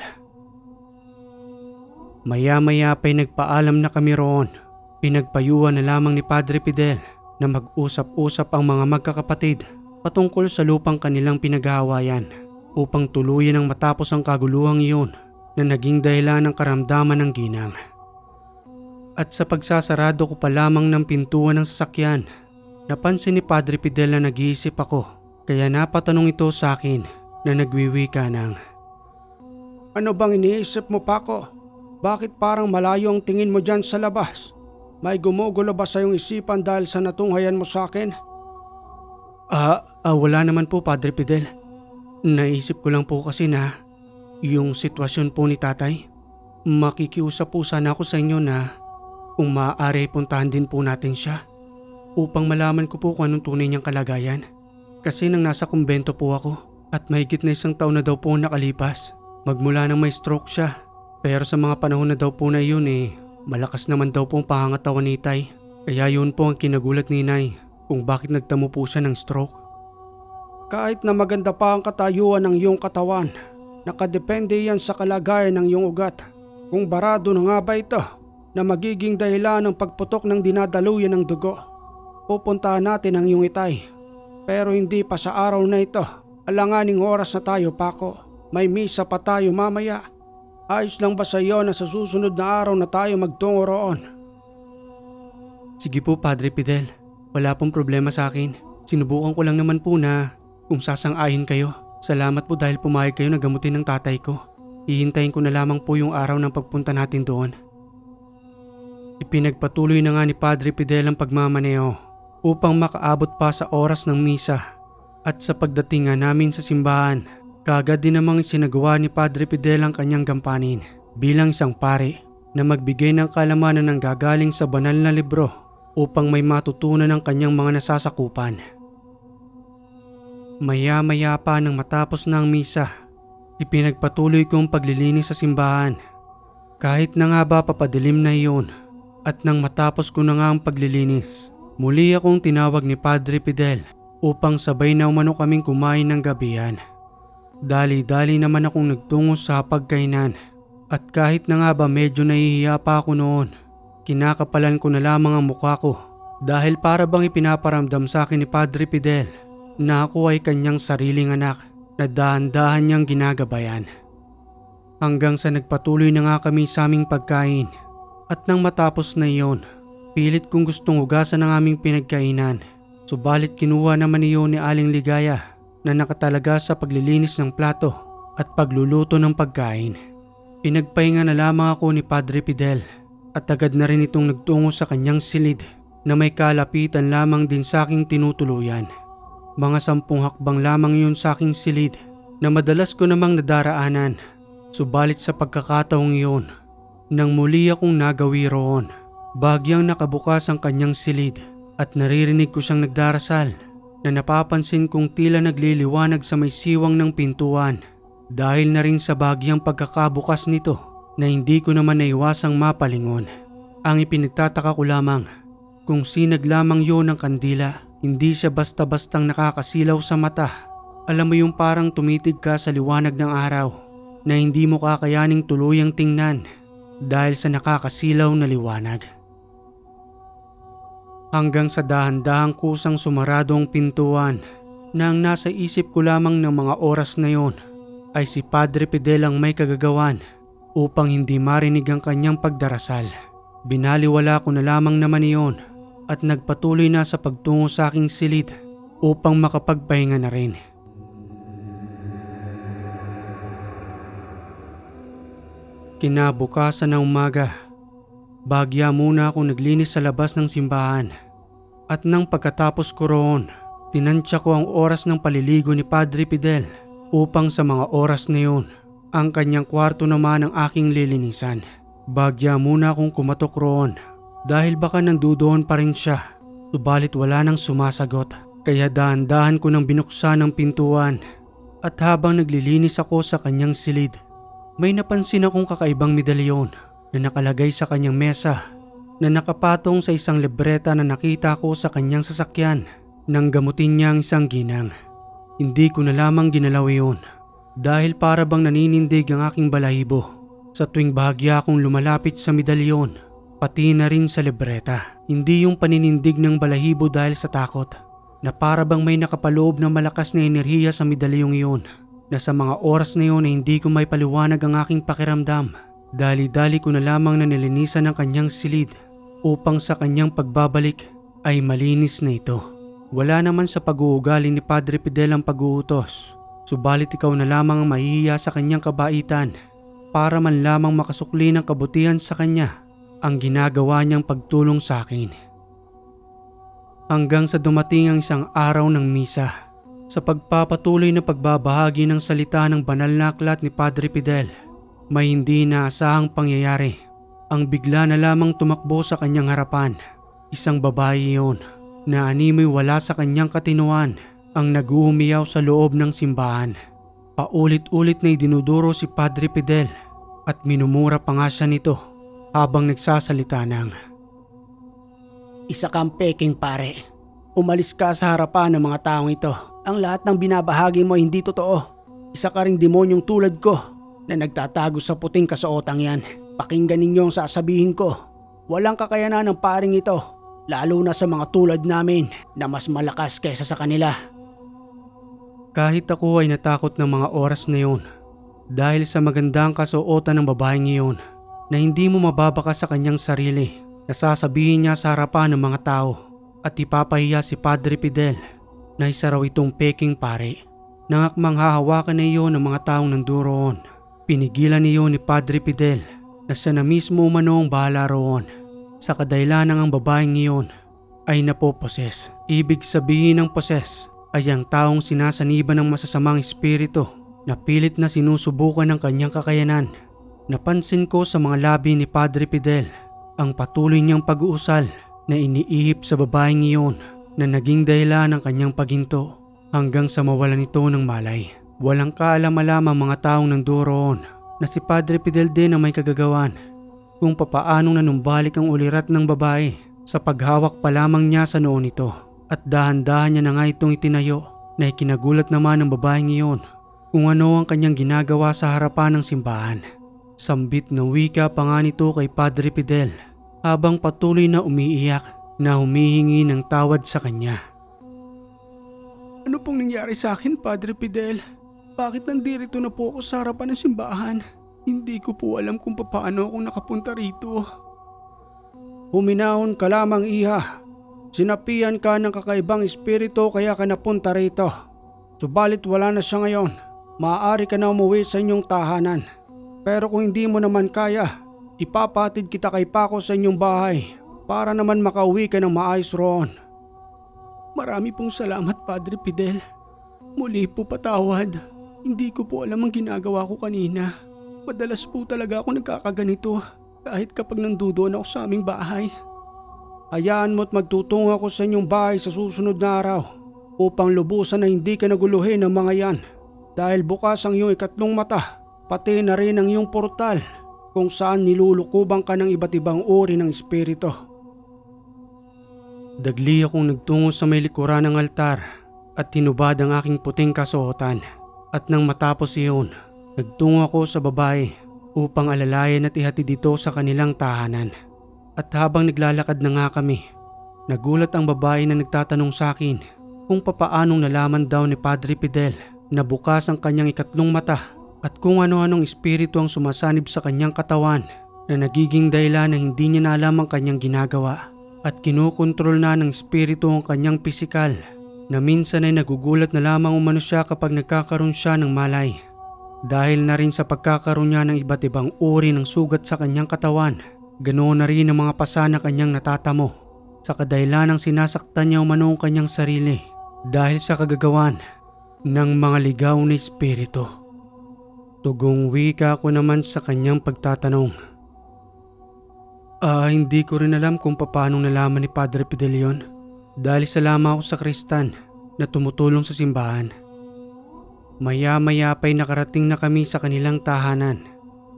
Maya-maya pa'y nagpaalam na kami roon. Pinagpayuhan na lamang ni Padre Fidel na mag-usap-usap ang mga magkakapatid patungkol sa lupang kanilang pinag-aawayan upang tuluyan ang matapos ang kaguluhang iyon na naging dahilan ng karamdaman ng ginang. At sa pagsasarado ko pa lamang ng pintuan ng sasakyan, napansin ni Padre Fidel na nag-iisip ako, kaya napatanong ito sa akin na nagwiwika ng, "Ano bang iniisip mo, Paco? Bakit parang malayo ang tingin mo dyan sa labas? May gumugulo ba sa iyong isipan dahil sa natunghayan mo sa akin?" Wala naman po, Padre Fidel. Naisip ko lang po kasi na yung sitwasyon po ni tatay. Makikiusap po sana ako sa inyo na kung maaari puntahan din po natin siya upang malaman ko po kung anong tunay niyang kalagayan. Kasi nang nasa kumbento po ako at mahigit na 1 taon na daw po nakalipas, magmula nang may stroke siya. Pero sa mga panahon na daw po na yun malakas naman daw po ang pangangatawan ni Tay. Kaya yun po ang kinagulat ni Nay kung bakit nagtamo po siya ng stroke. Kahit na maganda pa ang katayuan ng iyong katawan, nakadepende yan sa kalagayan ng iyong ugat. Kung barado na nga ba ito na magiging dahilan ng pagputok ng dinadaluyan ng dugo, pupuntahan natin ang iyong itay. Pero hindi pa sa araw na ito. Alanganing oras na tayo, Paco. May misa pa tayo mamaya. Ayos lang ba sa iyo na sa susunod na araw na tayo magtungo roon? Sige po, Padre Fidel. Wala pong problema sa akin. Sinubukan ko lang naman po na kung sasang-ayon kayo. Salamat po dahil pumayag kayo na gamutin ng tatay ko. Hihintayin ko na lamang po yung araw ng pagpunta natin doon. Ipinagpatuloy na nga ni Padre Fidel ang pagmamaneho upang makaabot pa sa oras ng misa. At sa pagdating nga namin sa simbahan, kaagad din namang isinagawa ni Padre Fidel ang kanyang gampanin bilang isang pare na magbigay ng kalamanan ng gagaling sa banal na libro upang may matutunan ng kanyang mga nasasakupan. Maya-maya pa nang matapos na ang misa, ipinagpatuloy kong paglilinis sa simbahan. Kahit na nga ba papadilim na iyon at nang matapos ko na nga ang paglilinis, muli akong tinawag ni Padre Fidel upang sabay na umano kaming kumain ng gabihan. Dali-dali naman akong nagtungo sa pagkainan at kahit na nga ba medyo nahihiya pa ako noon, kinakapalan ko na lamang ang mukha ko dahil para bang ipinaparamdam sa akin ni Padre Fidel na ako ay kanyang sariling anak na dahan-dahan niyang ginagabayan. Hanggang sa nagpatuloy na nga kami sa aming pagkain at nang matapos na iyon, pilit kong gustong hugasan ang aming pinagkainan. Subalit kinuha naman iyon ni Aling Ligaya na nakatalaga sa paglilinis ng plato at pagluluto ng pagkain. Pinagpahinga na lamang ako ni Padre Fidel at agad na rin itong nagtungo sa kanyang silid na may kalapitan lamang din sa aking tinutuluyan. Mga 10 hakbang lamang yun sa aking silid na madalas ko namang nadaraanan. Subalit sa pagkakataong iyon, nang muli akong nagawi roon, bagyang nakabukas ang kanyang silid at naririnig ko siyang nagdarasal na napapansin kong tila nagliliwanag sa may siwang ng pintuan dahil na rin sa bagyang pagkakabukas nito na hindi ko naman naiwasang mapalingon. Ang ipinagtataka ko lamang kung sinag lamang yun ng kandila. Hindi siya basta-bastang nakakasilaw sa mata. Alam mo yung parang tumitig ka sa liwanag ng araw na hindi mo kakayaning tuluyang tingnan dahil sa nakakasilaw na liwanag. Hanggang sa dahan-dahang kusang sumarado ang pintuan na ang nasa isip ko lamang ng mga oras na yon ay si Padre Fidel ang may kagagawan upang hindi marinig ang kanyang pagdarasal. Binaliwala ko na lamang naman iyon at nagpatuloy na sa pagtungo sa aking silid upang makapagpahinga na rin. Kinabukasan ng umaga, bagya muna ako naglinis sa labas ng simbahan at nang pagkatapos ko roon, tinansya ko ang oras ng paliligo ni Padre Fidel upang sa mga oras na yun, ang kanyang kwarto naman ang aking lilinisan. Bagya muna akong kumatok roon dahil baka nandudoon pa rin siya, subalit wala nang sumasagot. Kaya dahan-dahan ko nang binuksan ang pintuan at habang naglilinis ako sa kanyang silid, may napansin akong kakaibang medalyon na nakalagay sa kanyang mesa na nakapatong sa isang libreta na nakita ko sa kanyang sasakyan nang gamutin niya ang isang ginang. Hindi ko na lamang ginalaw iyon dahil para bang naninindig ang aking balahibo sa tuwing bahagya akong lumalapit sa medalyon. Pati na rin sa libreta. Hindi yung paninindig ng balahibo dahil sa takot na para bang may nakapaloob na malakas na enerhiya sa medalyong iyon na sa mga oras na iyon ay hindi ko may paliwanag ang aking pakiramdam. Dali-dali ko na lamang na nilinisan ang kanyang silid upang sa kanyang pagbabalik ay malinis na ito. Wala naman sa pag-uugali ni Padre Fidel ang pag-uutos, subalit ikaw na lamang ang mahihiya sa kanyang kabaitan para man lamang makasukli ng kabutihan sa kanya ang ginagawa niyang pagtulong sa akin. Hanggang sa dumating ang isang araw ng misa, sa pagpapatuloy na pagbabahagi ng salita ng banal na aklat ni Padre Fidel, may hindi inaasahang pangyayari. Ang bigla na lamang tumakbo sa kanyang harapan. Isang babae iyon na animoy wala sa kanyang katinuan ang naguhumiyaw sa loob ng simbahan. Paulit-ulit na idinuduro si Padre Fidel at minumura pa nga siya nito habang nagsasalita ng, "Isa kang peking pare. Umalis ka sa harapan ng mga taong ito. Ang lahat ng binabahagi mo hindi totoo. Isa ka ring demonyong tulad ko na nagtatago sa puting kasuotang yan. Pakinggan ninyo ang sasabihin ko. Walang kakayanan ng paring ito, lalo na sa mga tulad namin na mas malakas kaysa sa kanila." Kahit ako ay natakot ng mga oras na yun dahil sa magandang kasuotan ng babaeng iyon na hindi mo mababaka sa kanyang sarili na sasabihin niya sa harapan ng mga tao at ipapahiya si Padre Fidel na isa raw itong peking pare. Nangakmang hahawakan na iyon ng mga taong nanduroon. Pinigilan niyo ni Padre Fidel na siya na mismo umano ang bahala roon. Sa kadahilan ng ang babaeng iyon ay napoposes. Ibig sabihin ng poses ay ang taong sinasaniban ng masasamang espiritu na pilit na sinusubukan ng kanyang kakayanan. Napansin ko sa mga labi ni Padre Fidel ang patuloy niyang pag-uusal na iniihip sa babaeng iyon na naging dahilan ng kanyang paghinto hanggang sa mawalan ito ng malay. Walang kaalam-alam ang mga taong nandoon na si Padre Fidel din ang may kagagawan kung papaanong nanumbalik ang ulirat ng babae sa paghawak pa lamang niya sa noo nito. At dahan-dahan niya na nga itong itinayo na ikinagulat naman ng babaeng iyon kung ano ang kanyang ginagawa sa harapan ng simbahan. Sambit na wika pa nga nito kay Padre Fidel habang patuloy na umiiyak na humihingi ng tawad sa kanya. Ano pong nangyari sa akin, Padre Fidel? Bakit nandito na po ako sa harapan ng simbahan? Hindi ko po alam kung paano ako nakapunta rito. Huminahon ka lamang, iha. Sinapian ka ng kakaibang espiritu kaya ka napunta rito. Subalit wala na siya ngayon. Maaari ka na umuwi sa inyong tahanan. Pero kung hindi mo naman kaya, ipapatid kita kay Paco sa inyong bahay para naman makauwi ka ng maayos roon. Marami pong salamat, Padre Fidel. Muli po patawad. Hindi ko po alam ang ginagawa ko kanina. Madalas po talaga ako nagkakaganito kahit kapag nandoon ako sa aming bahay. Hayaan mo't magtutungo ako sa inyong bahay sa susunod na araw upang lubusan na hindi ka naguluhin ng mga yan dahil bukas ang iyong ikatlong mata pati na rin ang iyong portal kung saan nilulukuban ka ng iba't ibang uri ng espiritu. Dagli akong nagtungo sa may likuran ng altar at tinubad ang aking puting kasuotan at nang matapos iyon, nagtungo ako sa babae upang alalayan at ihatid dito sa kanilang tahanan. At habang naglalakad na nga kami, nagulat ang babae na nagtatanong sa akin kung papaanong nalaman daw ni Padre Fidel na bukas ang kanyang ikatlong mata at kung ano-anong espiritu ang sumasanib sa kanyang katawan na nagiging dahilan na hindi niya na alam ang kanyang ginagawa at kinukontrol na ng espiritu ang kanyang pisikal na minsan ay nagugulat na lamang umano siya kapag nagkakaroon siya ng malay. Dahil na rin sa pagkakaroon niya ng iba't ibang uri ng sugat sa kanyang katawan, ganoon na rin ang mga pasa na kanyang natatamo sa kadahilan ng sinasaktan niya umano ang kanyang sarili dahil sa kagagawan ng mga ligaw na espiritu. Tugong wika ko naman sa kanyang pagtatanong. Hindi ko rin alam kung paano nalaman ni Padre Fidel yun dahil salama ako sa Kristan na tumutulong sa simbahan. Maya-maya pa'y nakarating na kami sa kanilang tahanan.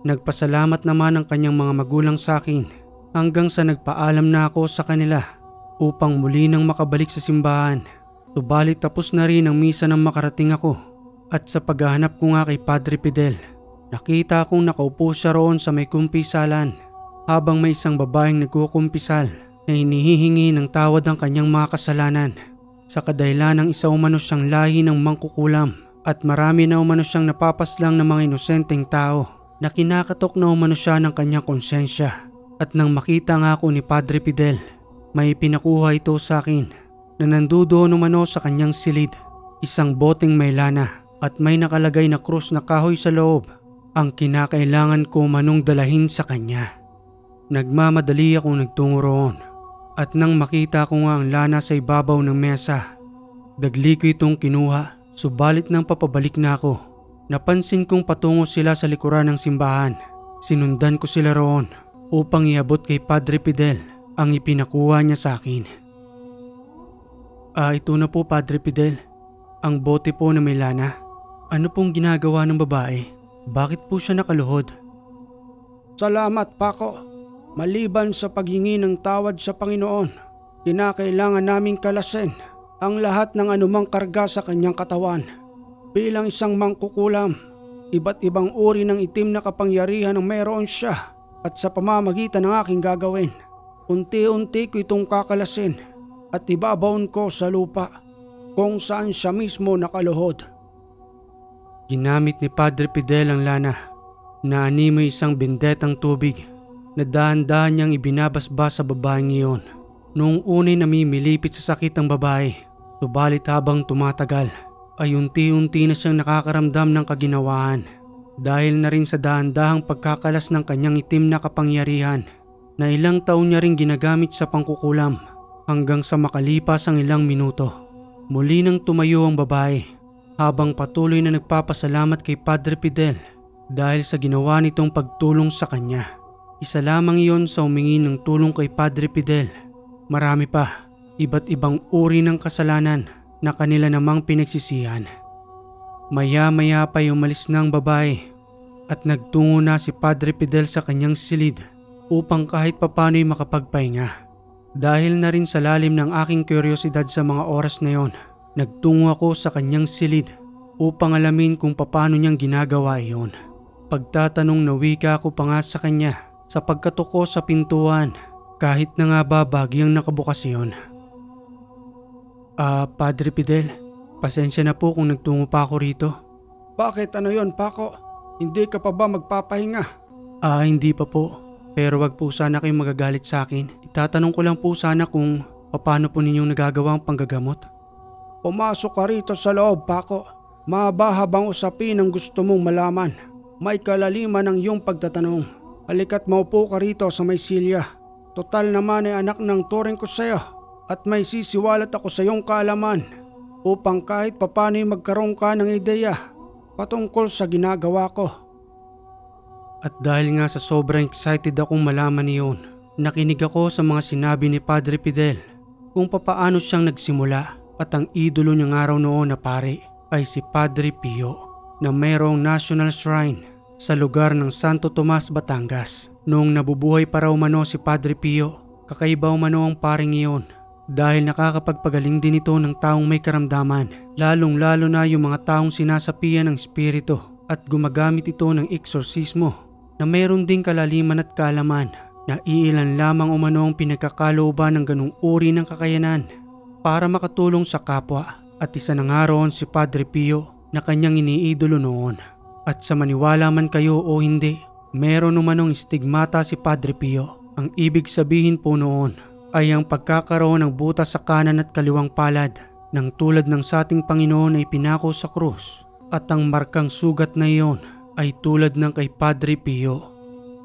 Nagpasalamat naman ang kanyang mga magulang sa akin hanggang sa nagpaalam na ako sa kanila upang muli nang makabalik sa simbahan. Subalit tapos na rin ang misa nang makarating ako at sa paghahanap ko nga kay Padre Fidel, nakita kong nakaupo siya roon sa may kumpisalan habang may isang babaeng nagkukumpisal na hinihingi ng tawad ang kanyang mga kasalanan sa kadahilan ng isa umano siyang lahi ng mangkukulam at marami na umano siyang napapaslang ng mga inosenteng tao na kinakatok na umano siya ng kanyang konsensya. At nang makita nga ako ni Padre Fidel, may pinakuha ito sa akin na nandoon umano sa kanyang silid, isang boteng may lana at may nakalagay na krus na kahoy sa loob, ang kinakailangan ko manong dalahin sa kanya. Nagmamadali akong nagtungo roon at nang makita ko nga ang lana sa ibabaw ng mesa, dagli ko itong kinuha. Subalit nang papabalik na ako, napansin kong patungo sila sa likuran ng simbahan. Sinundan ko sila roon upang iabot kay Padre Fidel ang ipinakuha niya sa akin. Ito na po, Padre Fidel. Ang bote po na may lana. Ano pong ginagawa ng babae? Bakit po siya nakaluhod? Salamat, Paco. Maliban sa paghingi ng tawad sa Panginoon, kinakailangan naming kalasin ang lahat ng anumang karga sa kanyang katawan. Bilang isang mangkukulam, iba't ibang uri ng itim na kapangyarihan ang mayroon siya at sa pamamagitan ng aking gagawin, unti-unti ko itong kakalasin at ibabaon ko sa lupa kung saan siya mismo nakaluhod. Ginamit ni Padre Fidel ang lana na animoy isang bendetang tubig na dahan-dahan niyang ibinabasbas sa babaeng iyon. Noong unay namimilipit sa sakit ang babae, subalit habang tumatagal ay unti-unti na siyang nakakaramdam ng kaginawaan dahil na rin sa dahan-dahang pagkakalas ng kanyang itim na kapangyarihan na ilang taon niya ring ginagamit sa pangkukulam hanggang sa makalipas ang ilang minuto. Muli nang tumayo ang babae habang patuloy na nagpapasalamat kay Padre Fidel dahil sa ginawa nitong pagtulong sa kanya. Isa lamang iyon sa humingi ng tulong kay Padre Fidel. Marami pa, iba't ibang uri ng kasalanan na kanila namang pinagsisihan. Maya-maya pa umalis na ang babae at nagtungo na si Padre Fidel sa kanyang silid upang kahit papano'y makapagpahinga. Dahil na rin sa lalim ng aking kuryosidad sa mga oras na yon, nagtungo ako sa kanyang silid upang alamin kung paano niyang ginagawa iyon. Pagtatanong na wika ko pa nga sa kanya sa pagkatuko sa pintuan kahit na nga ba bagyang nakabukas iyon. Padre Fidel, pasensya na po kung nagtungo pa ako rito. Bakit ano yon, Paco? Hindi ka pa ba magpapahinga? Hindi pa po. Pero wag po sana kayong magagalit sa akin. Itatanong ko lang po sana kung paano po ninyong nagagawa ang panggagamot. Pumasok ka rito sa loob, Paco. Mahaba-habang usapin ang gusto mong malaman. May kalaliman ang iyong pagtatanong. Halika't maupo ka rito sa may silya. Total naman ay anak ng turing ko sa'yo at may sisiwalat ako sa iyong kaalaman upang kahit papano'y magkaroon ka ng ideya patungkol sa ginagawa ko. At dahil nga sa sobrang excited akong malaman iyon, nakinig ako sa mga sinabi ni Padre Fidel kung papaano siyang nagsimula at ang idolo niyang araw noon na pare ay si Padre Pio na mayroong National Shrine sa lugar ng Santo Tomas, Batangas. Noong nabubuhay pa raw umano si Padre Pio, kakaiba umano ang paring iyon dahil nakakapagpagaling din ito ng taong may karamdaman, lalong-lalo na yung mga taong sinasapian ng espiritu at gumagamit ito ng eksorsismo na mayroon ding kalaliman at kaalaman na iilan lamang umano ang pinagkakalooban ng ganung uri ng kakayanan para makatulong sa kapwa. At isa na nga roon si Padre Pio na kanyang iniidolo noon. At sa maniwala man kayo o hindi, meron umanong stigmata si Padre Pio. Ang ibig sabihin po noon ay ang pagkakaroon ng butas sa kanan at kaliwang palad nang tulad ng sa ating Panginoon ay pinako sa krus. At ang markang sugat na iyon ay tulad ng kay Padre Pio.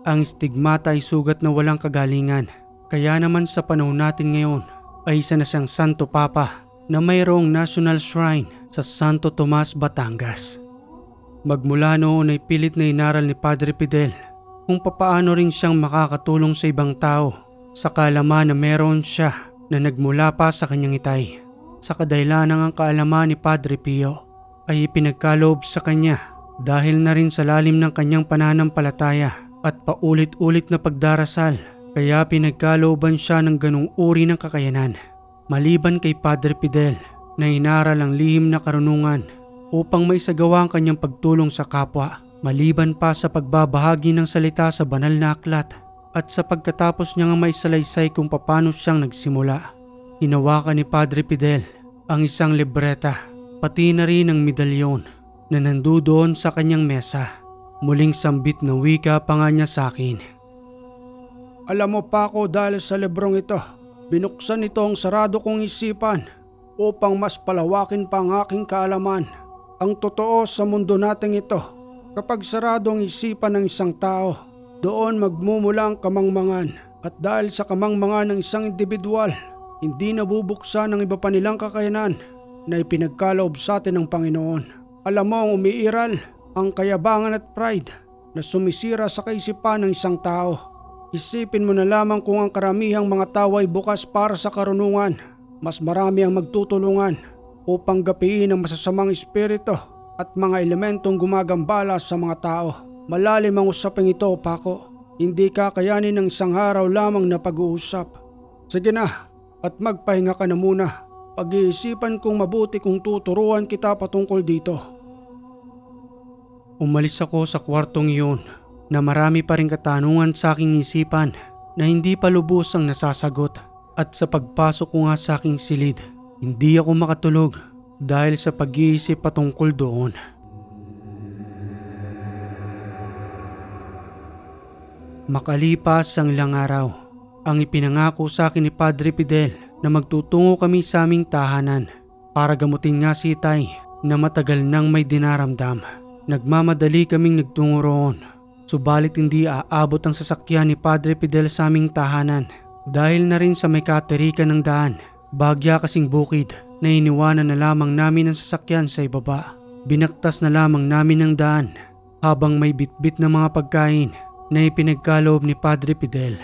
Ang stigmata ay sugat na walang kagalingan. Kaya naman sa panahon natin ngayon ay isa na siyang Santo Papa na mayroong National Shrine sa Santo Tomas, Batangas. Magmula noon ay pilit na inaral ni Padre Fidel kung papaano rin siyang makakatulong sa ibang tao sa kaalaman na meron siya na nagmula pa sa kanyang itay. Sa kadahilan ng ang kaalaman ni Padre Pio ay ipinagkaloob sa kanya dahil na rin sa lalim ng kanyang pananampalataya at paulit-ulit na pagdarasal, kaya pinagkalooban siya ng ganung uri ng kakayanan. Maliban kay Padre Fidel na inaral ang lihim na karunungan upang maisagawa ang kanyang pagtulong sa kapwa, maliban pa sa pagbabahagi ng salita sa banal na aklat at sa pagkatapos niya nga maisalaysay kung paano siyang nagsimula. Hinawakan ni Padre Fidel ang isang libreta pati na rin ang medalyon na nandoon sa kanyang mesa. Muling sambit na wika pa nga niya sa akin. Alam mo pa ako, dahil sa librong ito, binuksan nito ang sarado kong isipan upang mas palawakin pa ang aking kaalaman. Ang totoo sa mundo nating ito, kapag sarado ang isipan ng isang tao, doon magmumula ang kamangmangan. At dahil sa kamangmangan ng isang individual, hindi nabubuksan ang iba pa nilang kakayanan na ipinagkaloob sa atin ng Panginoon. Alam mo, ang umiiral ang kayabangan at pride na sumisira sa kaisipan ng isang tao. Isipin mo na lamang kung ang karamihang mga tao ay bukas para sa karunungan, mas marami ang magtutulungan upang gapiin ang masasamang espiritu at mga elementong gumagambala sa mga tao. Malalim ang usaping ito, Paco. Hindi kakayanin ng isang araw lamang na pag-uusap. Sige na, at magpahinga ka na muna. Pag-iisipan kong mabuti kung tuturuan kita patungkol dito. Umalis ako sa kwartong iyon na marami pa rin katanungan sa aking isipan na hindi pa lubos ang nasasagot. At sa pagpasok ko nga sa aking silid, hindi ako makatulog dahil sa pag-iisip patungkol doon. Makalipas ang ilang araw, ang ipinangako sa akin ni Padre Fidel na magtutungo kami sa aming tahanan para gamutin nga si Itay na matagal nang may dinaramdam. Nagmamadali kaming nagtungo roon, subalit hindi aabot ang sasakyan ni Padre Fidel sa aming tahanan Dahil na rin sa may katerikan ng daan, bahagya kasing bukid na iniwanan na lamang namin ang sasakyan sa ibaba. Binaktas na lamang namin ang daan habang may bitbit na mga pagkain na ipinagkaloob ni Padre Fidel.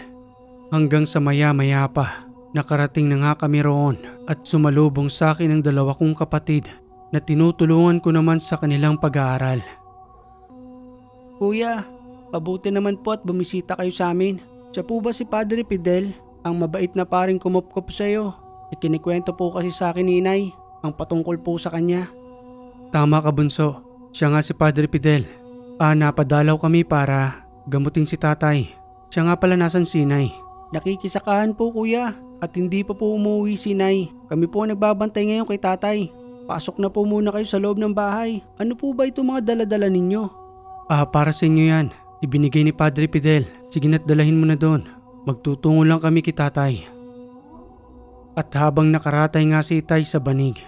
Hanggang sa maya-maya pa, nakarating na nga kami roon at sumalubong sa akin ang dalawa kong kapatid na tinutulungan ko naman sa kanilang pag-aaral. Kuya, pabuti naman po at bumisita kayo sa amin. Siya po ba si Padre Fidel? Ang mabait na paring kumupkup sa iyo. Ikinikwento po kasi sa akin ni Inay ang patungkol po sa kanya. Tama ka bunso, siya nga si Padre Fidel. Napadalaw kami para gamutin si tatay. Siya nga pala nasan si Inay. Nakikisakahan po kuya at hindi pa po umuwi si Inay. Kami po nagbabantay ngayon kay tatay. Pasok na po muna kayo sa loob ng bahay. Ano po ba itong mga daladala ninyo? Para sa inyo yan. Ibinigay ni Padre Fidel. Sige na't dalahin mo na doon. Magtutungo lang kami kay tatay. At habang nakaratay nga si Itay sa banig,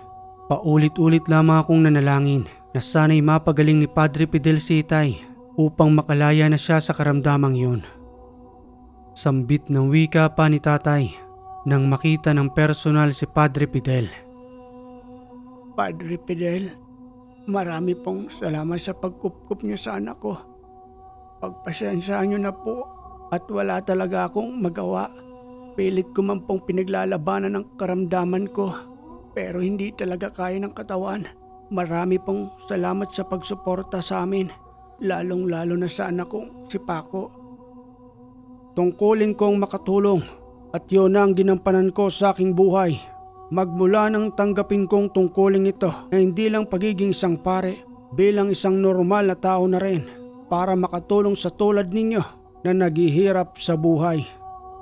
paulit-ulit lamang akong nanalangin na sana'y mapagaling ni Padre Fidel si Itay upang makalaya na siya sa karamdamang yun. Sambit ng wika pa ni tatay nang makita ng personal si Padre Fidel. Padre Fidel, marami pong salamat sa pagkupkup niyo sa anak ko. Pagpasensyaan niyo na po at wala talaga akong magawa. Pilit ko man pong pinaglalabanan ng karamdaman ko pero hindi talaga kaya ng katawan. Marami pong salamat sa pagsuporta sa amin, lalong-lalo na sa anak kong si Paco. Tungkulin kong makatulong at yun ang ginampanan ko sa aking buhay. Magmula nang tanggapin kong tungkulin ito na hindi lang pagiging isang pare, bilang isang normal na tao na rin para makatulong sa tulad ninyo na naghihirap sa buhay.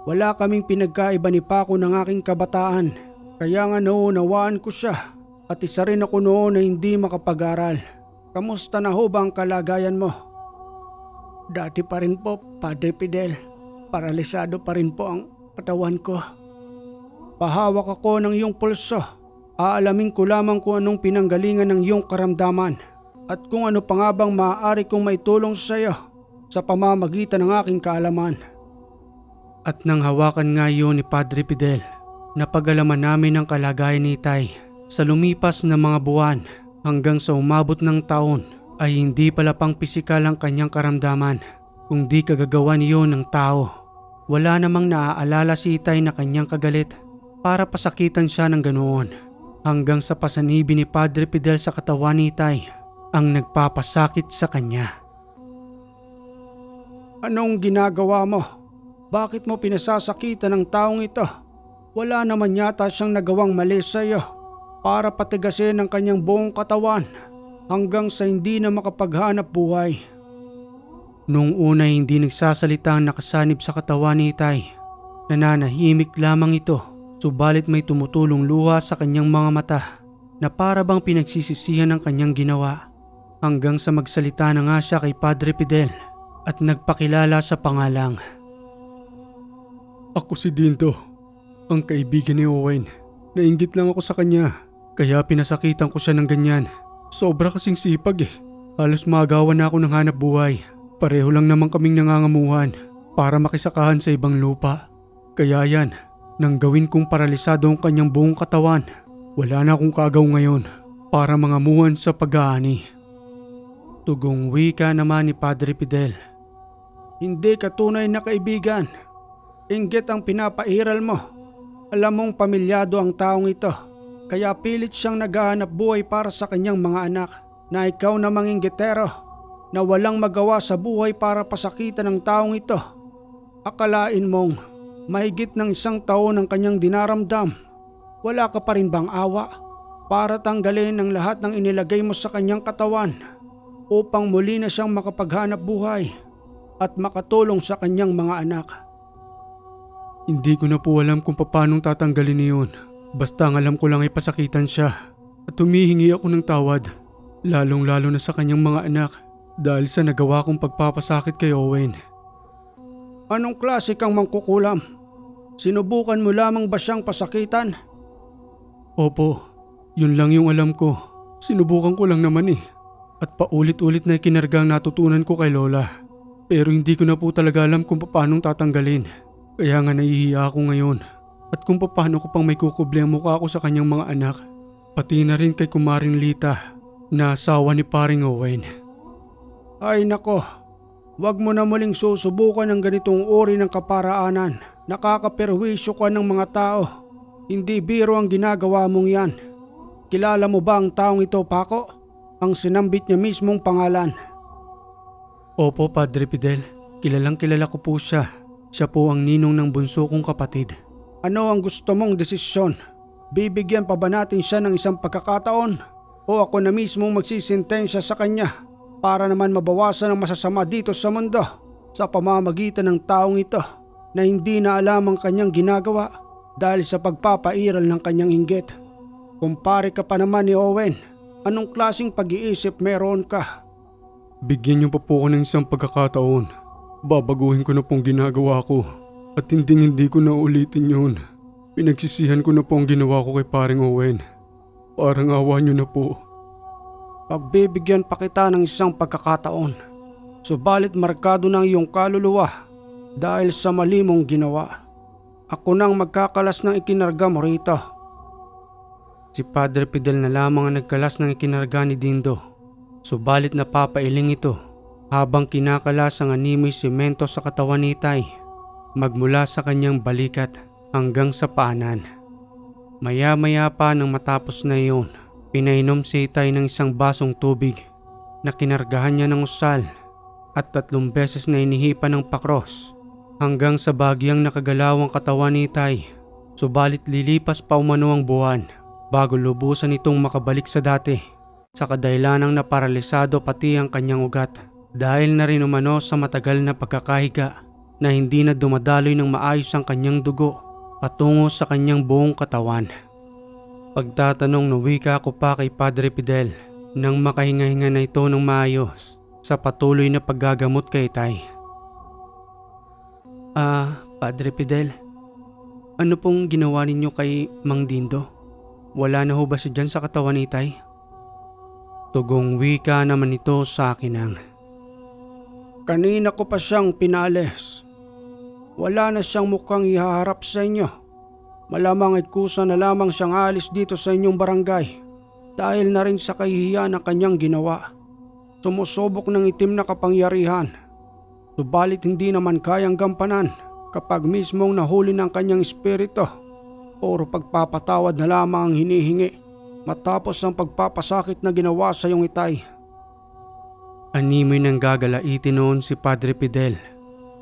Wala kaming pinagkaiba ni Paco ng aking kabataan, kaya nga naunawaan ko siya at isa rin ako noon na hindi makapag-aral. Kamusta na ho ba ang kalagayan mo? Dati pa rin po, Padre Fidel. Paralisado pa rin po ang katawan ko. Pahawak ako ng iyong pulso. Aalamin ko lamang kung anong pinanggalingan ng iyong karamdaman at kung ano pa nga bang maaari kong maitulong sa iyo sa pamamagitan ng aking kaalaman. At nang hawakan nga yun ni Padre Fidel, napag-alaman namin ang kalagayan ni Itay. Sa lumipas na mga buwan hanggang sa umabot ng taon ay hindi pala pang pisikal ang kanyang karamdaman, kundi kagagawan yun ng tao. Wala namang naaalala si Itay na kanyang kagalit para pasakitan siya ng ganoon, hanggang sa pasanibi ni Padre Fidel sa katawan ni Itay ang nagpapasakit sa kanya. Anong ginagawa mo? Bakit mo pinasasakitan ng taong ito? Wala naman yata siyang nagawang mali sa iyo para patigasin ang kanyang buong katawan hanggang sa hindi na makapaghanap buhay. Noong una hindi nagsasalita ang nakasanib sa katawan ni Itay. Nananahimik lamang ito, subalit may tumutulong luha sa kanyang mga mata na para bang pinagsisisihan ang kanyang ginawa, hanggang sa magsalita na nga siya kay Padre Fidel at nagpakilala sa pangalang. Ako si Dinto, ang kaibigan ni Owen. Nainggit lang ako sa kanya, kaya pinasakitan ko siya ng ganyan. Sobra kasing sipag eh. Halos magawan na ako ng hanap buhay. Pareho lang naman kaming nangangamuhan para makisakahan sa ibang lupa. Kaya yan, nang gawin kong paralisado ang kanyang buong katawan, wala na akong kagaw ngayon para mangamuhan sa pag-aani. Tugong wika naman ni Padre Fidel. Hindi ka tunay na kaibigan. Inggit ang pinapairal mo. Alam mong pamilyado ang taong ito, kaya pilit siyang naghahanap buhay para sa kanyang mga anak, na ikaw namang inggitero na walang magawa sa buhay para pasakitan ng taong ito. Akalain mong mahigit ng 1 taon ang kanyang dinaramdam. Wala ka pa rin bang awa para tanggalin ang lahat ng inilagay mo sa kanyang katawan upang muli na siyang makapaghanap buhay at makatulong sa kanyang mga anak? Hindi ko na po alam kung paanong tatanggalin niyon. Basta ang alam ko lang ay pasakitan siya at humihingi ako ng tawad, lalong-lalo na sa kanyang mga anak dahil sa nagawa kong pagpapasakit kay Owen. Anong klase kang mangkukulam? Sinubukan mo lamang ba siyang pasakitan? Opo, yun lang yung alam ko. Sinubukan ko lang naman eh. At paulit-ulit na ikinarga ang natutunan ko kay Lola. Pero hindi ko na po talaga alam kung paanong tatanggalin. Kaya nga nahihiya ako ngayon. At kung paano ko pang may kukuble ang mukha ko sa kanyang mga anak. Pati na rin kay Kumaring Lita na asawa ni Paring Owen. Ay nako, wag mo na muling susubukan ng ganitong uri ng kaparaanan. Nakakaperwisyo ka ng mga tao. Hindi biro ang ginagawa mong yan. Kilala mo ba ang taong ito, Paco? Ang sinambit niya mismong pangalan. Opo, Padre Fidel. Kilalang kilala ko po siya. Siya po ang ninong ng bunso kong kapatid. Ano ang gusto mong desisyon? Bibigyan pa ba natin siya ng isang pagkakataon? O ako na mismong magsisintensya sa kanya para naman mabawasan ang masasama dito sa mundo sa pamamagitan ng taong ito na hindi na alam ang kanyang ginagawa dahil sa pagpapairal ng kanyang inggit. Kumpare ka pa naman ni Owen, anong klaseng pag-iisip meron ka? Bigyan niyo pa po ako ng isang pagkakataon. Babaguhin ko na pong ginagawa ko at hindi ko na ulitin yun. Pinagsisihan ko na po ang ginawa ko kay Paring Owen. Parang awa niyo na po. Pagbibigyan pa kita ng isang pagkakataon. Subalit markado ng iyong kaluluwa dahil sa mali mong ginawa. Ako nang magkakalas ng ikinarga mo rito. Si Padre Fidel na lamang ang nagkalas ng ikinarga ni Dindo. Subalit napapailing ito habang kinakalas ang animoy semento sa katawan ni Itay magmula sa kanyang balikat hanggang sa paanan. Maya-maya pa nang matapos na iyon, pinainom si Itay ng isang basong tubig na kinargahan niya ng usal at 3 beses na inihipan ng pakros hanggang sa bagyang nakagalaw ang katawan ni Itay. Subalit lilipas pa umano ang buwan bago lubusan itong makabalik sa dati sa kadahilanang naparalisado pati ang kanyang ugat dahil na rin umano sa matagal na pagkakahiga na hindi na dumadaloy ng maayos ang kanyang dugo patungo sa kanyang buong katawan. Pagtatanong na wika ko pa kay Padre Fidel nang makahinga-hinga na ito ng maayos sa patuloy na paggagamot kay Itay. Padre Fidel, ano pong ginawa ninyo kay Mang Dindo? Wala na ho ba siya dyan sa katawan ni Itay? Tugong wika naman ito sa akin ang. Kanina ko pa siyang pinalis. Wala na siyang mukhang ihaharap sa inyo. Malamang ay kusa na lamang siyang alis dito sa inyong barangay dahil na rin sa kahihiyan ng kanyang ginawa. Sumusubok ng itim na kapangyarihan. Subalit hindi naman kayang gampanan kapag mismong nahuli ng kanyang espiritu. Puro pagpapatawad na lamang ang hinihingi matapos ang pagpapasakit na ginawa sa iyong Itay. Animoy nang gagalaitin noon si Padre Fidel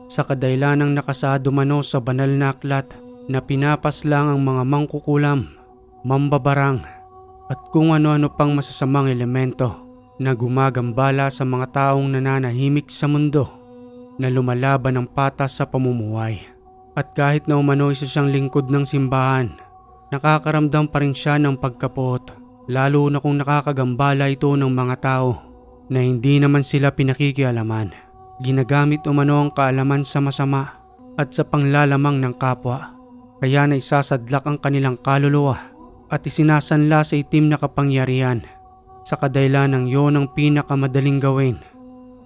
sa kadahilanang nakasado mano sa banal na aklat na pinapaslang ang mga mangkukulam, mambabarang at kung ano-ano pang masasamang elemento na gumagambala sa mga taong nananahimik sa mundo na lumalaban ng patas sa pamumuhay. At kahit na umano isa siyang lingkod ng simbahan, nakakaramdam pa rin siya ng pagkapuot, lalo na kung nakakagambala ito ng mga tao na hindi naman sila pinakikialaman. Ginagamit umano ang kaalaman sa masama at sa panglalamang ng kapwa, kaya na isasadlak ang kanilang kaluluwa at isinasanla sa itim na kapangyarihan. Sa kadahilanang yon ang pinakamadaling gawin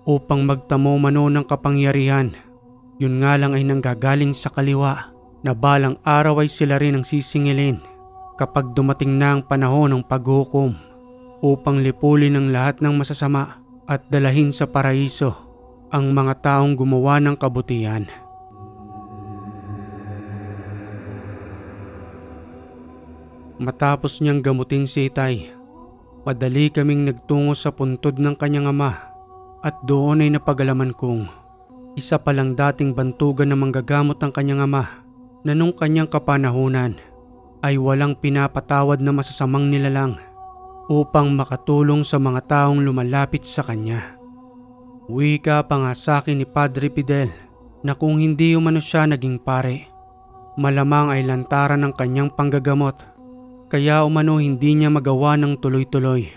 upang magtamo mano ng kapangyarihan. Yun nga lang ay nanggagaling sa kaliwa na balang araw ay sila rin ang sisingilin kapag dumating na ang panahon ng paghukom upang lipulin ang lahat ng masasama at dalahin sa paraiso ang mga taong gumawa ng kabutihan. Matapos niyang gamutin si Itay, madali kaming nagtungo sa puntod ng kanyang ama at doon ay napagalaman kong isa palang dating bantugan na manggagamot ng kanyang ama na nung kanyang kapanahunan ay walang pinapatawad na masasamang nilalang upang makatulong sa mga taong lumalapit sa kanya. Wika pa nga sa akin ni Padre Fidel na kung hindi umano siya naging pare, malamang ay lantaran ng kanyang panggagamot, kaya umano hindi niya magawa ng tuloy-tuloy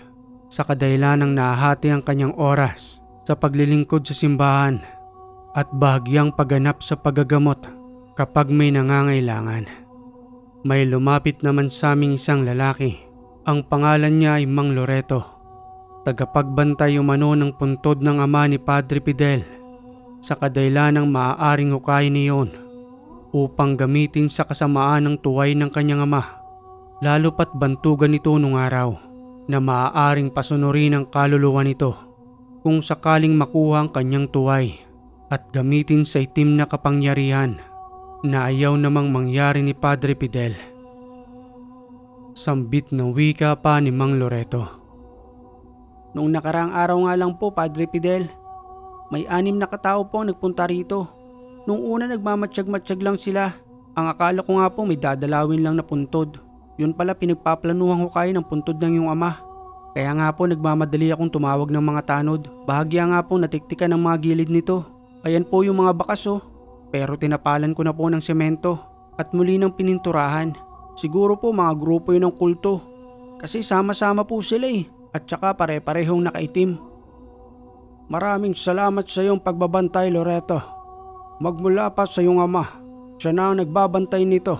sa kadahilanang nahahati ang kanyang oras sa paglilingkod sa simbahan at bahagyang pagganap sa paggagamot kapag may nangangailangan. May lumapit naman sa aming isang lalaki. Ang pangalan niya ay Mang Loreto, tagapagbantay umano ng puntod ng ama ni Padre Fidel sa kadahilanang maaaring hukayin niyon upang gamitin sa kasamaan ng tuway ng kanyang ama. Lalo pat bantugan nito nung araw na maaaring pasunurin ang kaluluwa nito kung sakaling makuha ang kanyang tuway at gamitin sa itim na kapangyarihan na ayaw namang mangyari ni Padre Fidel. Sambit na wika pa ni Mang Loreto. Nung nakaraang araw nga lang po, Padre Fidel, may 6 na katao po ang nagpunta rito. Nung una nagmamatsyag-matsyag lang sila. Ang akala ko nga po may dadalawin lang na puntod. Yun pala pinagpaplanuhan ko kayo ng puntod ng iyong ama. Kaya nga po nagmamadali akong tumawag ng mga tanod. Bahagya nga po natiktikan ng mga gilid nito. Ayan po yung mga bakas oh. Pero tinapalan ko na po ng semento at muli ng pininturahan. Siguro po mga grupo yun ng kulto. Kasi sama-sama po sila eh. At saka pare-parehong nakaitim. Maraming salamat sa iyong pagbabantay, Loreto. Magmula pa sa iyong ama. Siya na ang nagbabantay nito.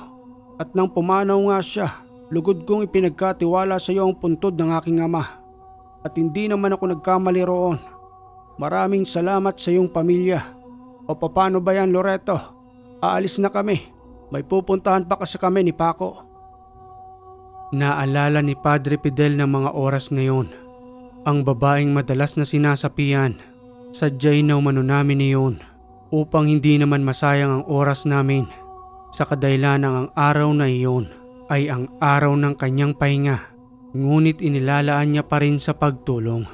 At nang pumanaw nga siya, lugod kong ipinagkatiwala sa iyo ang puntod ng aking ama. At hindi naman ako nagkamali roon. Maraming salamat sa iyong pamilya. O paano ba yan, Loreto? Aalis na kami. May pupuntahan pa kasi kami ni Paco. Naalala ni Padre Fidel ng mga oras ngayon. Ang babaeng madalas na sinasapian. Sadya'y naumano namin iyon upang hindi naman masayang ang oras namin. Sa kadahilan ng ang araw na iyon ay ang araw ng kanyang pahinga. Ngunit inilalaan niya pa rin sa pagtulong.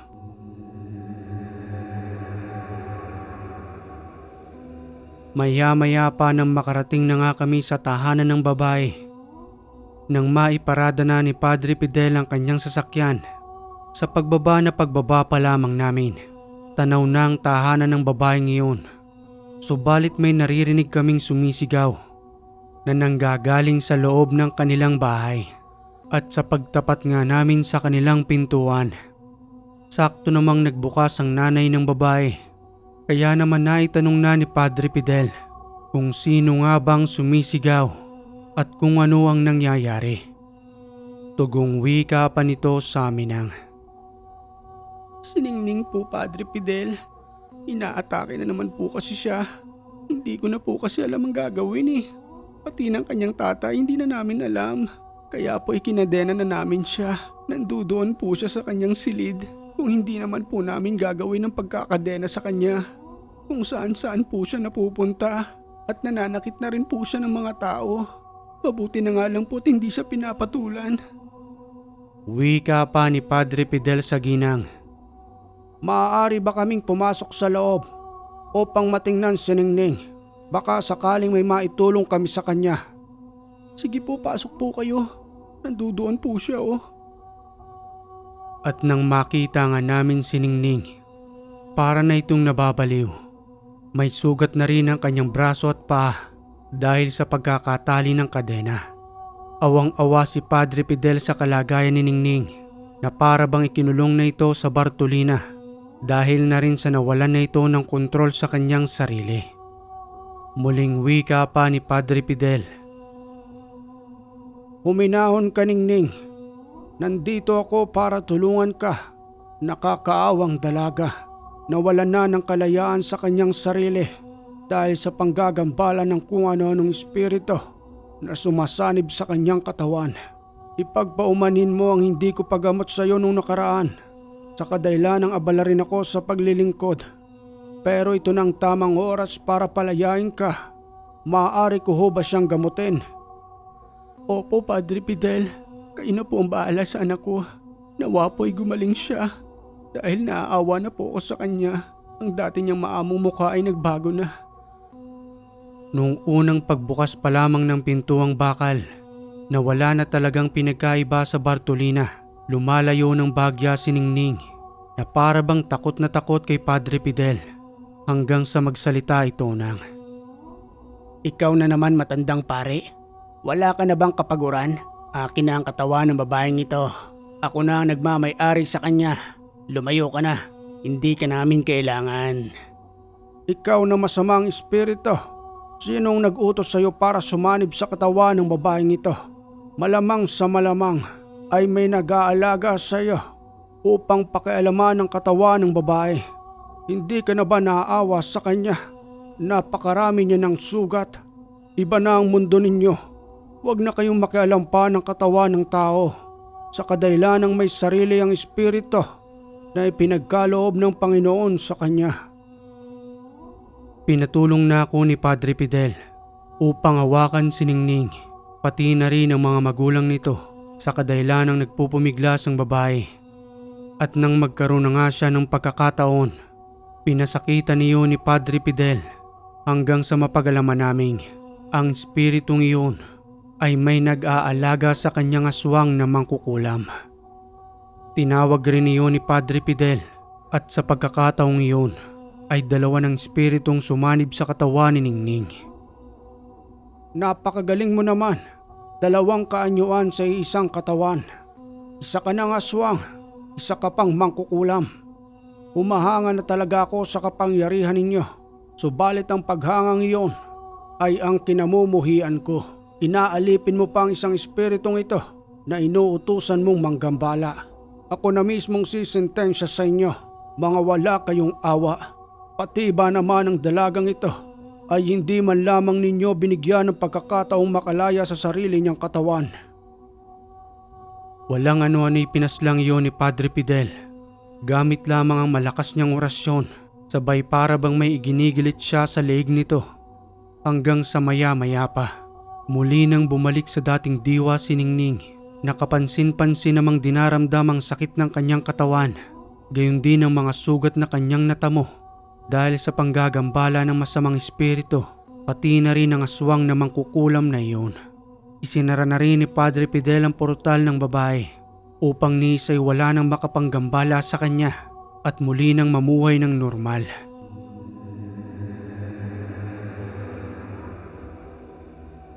Maya-maya pa nang makarating na nga kami sa tahanan ng babae. Nang maiparada na ni Padre Fidel ang kanyang sasakyan, sa pagbaba pa lamang namin, tanaw na ang tahanan ng babaeng iyon. Subalit may naririnig kaming sumisigaw na nanggagaling sa loob ng kanilang bahay. At sa pagtapat nga namin sa kanilang pintuan, sakto namang nagbukas ang nanay ng babae. Kaya naman naitanong na ni Padre Fidel kung sino nga bang sumisigaw at kung ano ang nangyayari. Tugong wika pa nito sa amin. Siningning po, Padre Fidel. Inaatake na naman po kasi siya. Hindi ko na po kasi alam ang gagawin eh. Pati ng kanyang tatay hindi na namin alam. Kaya po ikinadena na namin siya. Nandudoon po siya sa kanyang silid. Kung hindi naman po namin gagawin ang pagkakadena sa kanya. Kung saan-saan po siya napupunta. At nananakit na rin po siya ng mga tao. Mabuti na nga lang po't hindi siya pinapatulan. Wika pa ni Padre Fidel sa ginang. Maaari ba kaming pumasok sa loob upang matingnan si Ningning? Baka sakaling may maitulong kami sa kanya. Sige po, pasok po kayo. Nandudoon po siya oh. At nang makita nga namin si Ningning, para na itong nababaliw. May sugat na rin ang kanyang braso at paa dahil sa pagkakatali ng kadena. Awang-awa si Padre Fidel sa kalagayan ni Ningning na para bang ikinulong na ito sa Bartolina dahil na rin sa nawalan na ito ng kontrol sa kanyang sarili. Muling wika pa ni Padre Fidel. Huminahon ka, Ningning. Nandito ako para tulungan ka. Nakakaawang dalaga. Nawalan na ng kalayaan sa kanyang sarili dahil sa panggagambala ng kung ano-anong espiritu na sumasanib sa kanyang katawan. Ipagpaumanin mo ang hindi ko paggamot sa iyo nung nakaraan. Sa kadahilan ng abala rin ako sa paglilingkod. Pero ito na ang tamang oras para palayain ka. Maaari ko ho ba siyang gamutin? Opo, Padre Fidel. Kayo na po ang bahala sa anak ko. Nawa po'y gumaling siya. Dahil naaawa na po ako sa kanya. Ang dati niyang maamong mukha ay nagbago na. Noong unang pagbukas pa lamang ng pintuang bakal, nawala na talagang pinagkaiba sa Bartolina. Lumalayo ng bagya si Ningning na para bang takot na takot kay Padre Fidel hanggang sa magsalita ito nang. Ikaw na naman, matandang pare. Wala ka na bang kapaguran? Akin na ang katawan ng babaeng ito. Ako na ang nagmamay-ari sa kanya. Lumayo ka na. Hindi ka namin kailangan. Ikaw na masamang espiritu. Sinong nag-utos sa iyo para sumanib sa katawan ng babaeng ito? Malamang sa malamang ay may nag-aalaga sa iyo upang pakialaman ang katawan ng babae. Hindi ka na ba naaawa sa kanya? Napakarami niya ng sugat. Iba na ang mundo ninyo. Huwag na kayong makialam pa ng katawan ng tao. Sa kadailanang may sarili ang espiritu na ipinagkaloob ng Panginoon sa kanya. Pinatulong na ako ni Padre Fidel upang hawakan si Ningning, pati na rin ang mga magulang nito sa kadailanang nagpupumiglas ang babae. At nang magkaroon na nga siya ng pagkakataon, pinasakitan niyo ni Padre Fidel hanggang sa mapagalaman naming ang espiritong iyon ay may nag-aalaga sa kanyang aswang na mangkukulam. Tinawag rin niyo ni Padre Fidel at sa pagkakataong iyon ay dalawa ng espiritong sumanib sa katawan ni Ningning. Napakagaling mo naman. 2 kaanyuan sa isang katawan. Isa ka ng aswang, isa ka pang mangkukulam. Humahanga na talaga ako sa kapangyarihan ninyo. Subalit ang paghangang iyon ay ang kinamumuhian ko. Inaalipin mo pa ang isang espiritong ito na inuutusan mong manggambala. Ako na mismong sisentensya sa inyo, mga wala kayong awa. Pati ba naman ang dalagang ito ay hindi man lamang ninyo binigyan ng pagkakataong makalaya sa sarili niyang katawan. Walang ano-ano'y pinaslang iyon ni Padre Fidel. Gamit lamang ang malakas niyang orasyon, sabay para bang may iginigilit siya sa leeg nito. Hanggang sa maya-maya pa, muli nang bumalik sa dating diwa si Ningning. Nakapansin-pansin namang dinaramdam ang sakit ng kanyang katawan, gayon din ang mga sugat na kanyang natamo dahil sa panggagambala ng masamang espiritu, pati na rin ang aswang na mangkukulam na iyon. Isinara na rin ni Padre Fidel ang portal ng babae upang ni Isay wala nang makapanggambala sa kanya at muli nang mamuhay ng normal.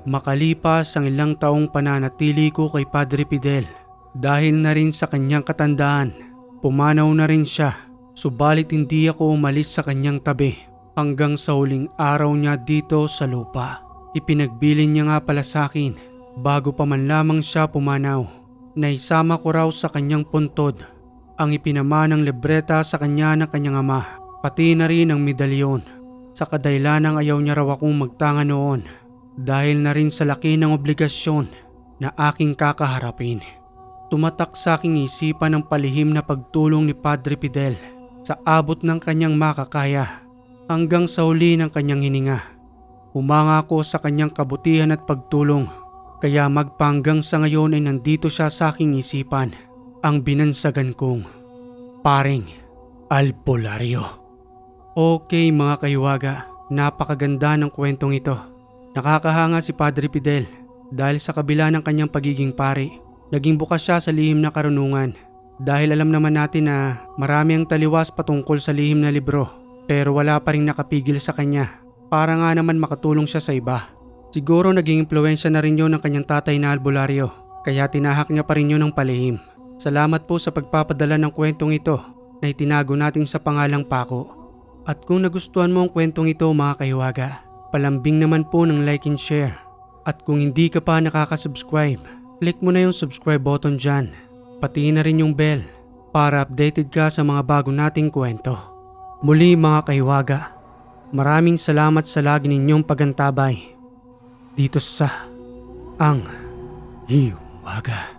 Makalipas ang ilang taong pananatili ko kay Padre Fidel, dahil na rin sa kanyang katandaan, pumanaw na rin siya, subalit hindi ako umalis sa kanyang tabi hanggang sa huling araw niya dito sa lupa. Ipinagbilin niya nga pala sa akin bago pa man lamang siya pumanaw na isama ko raw sa kanyang puntod ang ipinamanang libreta sa kanya ng kanyang ama, pati na rin ang medalyon. Sa kadailanang ayaw niya raw akong magtanga noon dahil na rin sa laki ng obligasyon na aking kakaharapin. Tumatak sa aking isipan ang palihim na pagtulong ni Padre Fidel sa abot ng kanyang makakaya hanggang sa huli ng kanyang hininga. Humanga ako sa kanyang kabutihan at pagtulong, kaya magpanggang sa ngayon ay nandito siya sa aking isipan, ang binansagan kong Paring Albularyo. Okay mga kaiwaga, napakaganda ng kwentong ito. Nakakahanga si Padre Fidel dahil sa kabila ng kanyang pagiging pari, naging bukas siya sa lihim na karunungan. Dahil alam naman natin na marami ang taliwas patungkol sa lihim na libro, pero wala pa rin nakapigil sa kanya para nga naman makatulong siya sa iba. Siguro naging impluwensya na rin yun ng kanyang tatay na albularyo, kaya tinahak niya pa rin yun ng palihim. Salamat po sa pagpapadala ng kwentong ito na itinago natin sa pangalang Paco. At kung nagustuhan mo ang kwentong ito mga kaiwaga, palambing naman po ng like and share. At kung hindi ka pa nakaka-subscribe, click mo na yung subscribe button dyan. Pati na rin yung bell para updated ka sa mga bago nating kwento. Muli mga kaiwaga, maraming salamat sa lagi ninyong pagantabay dito sa Ang Hiwaga.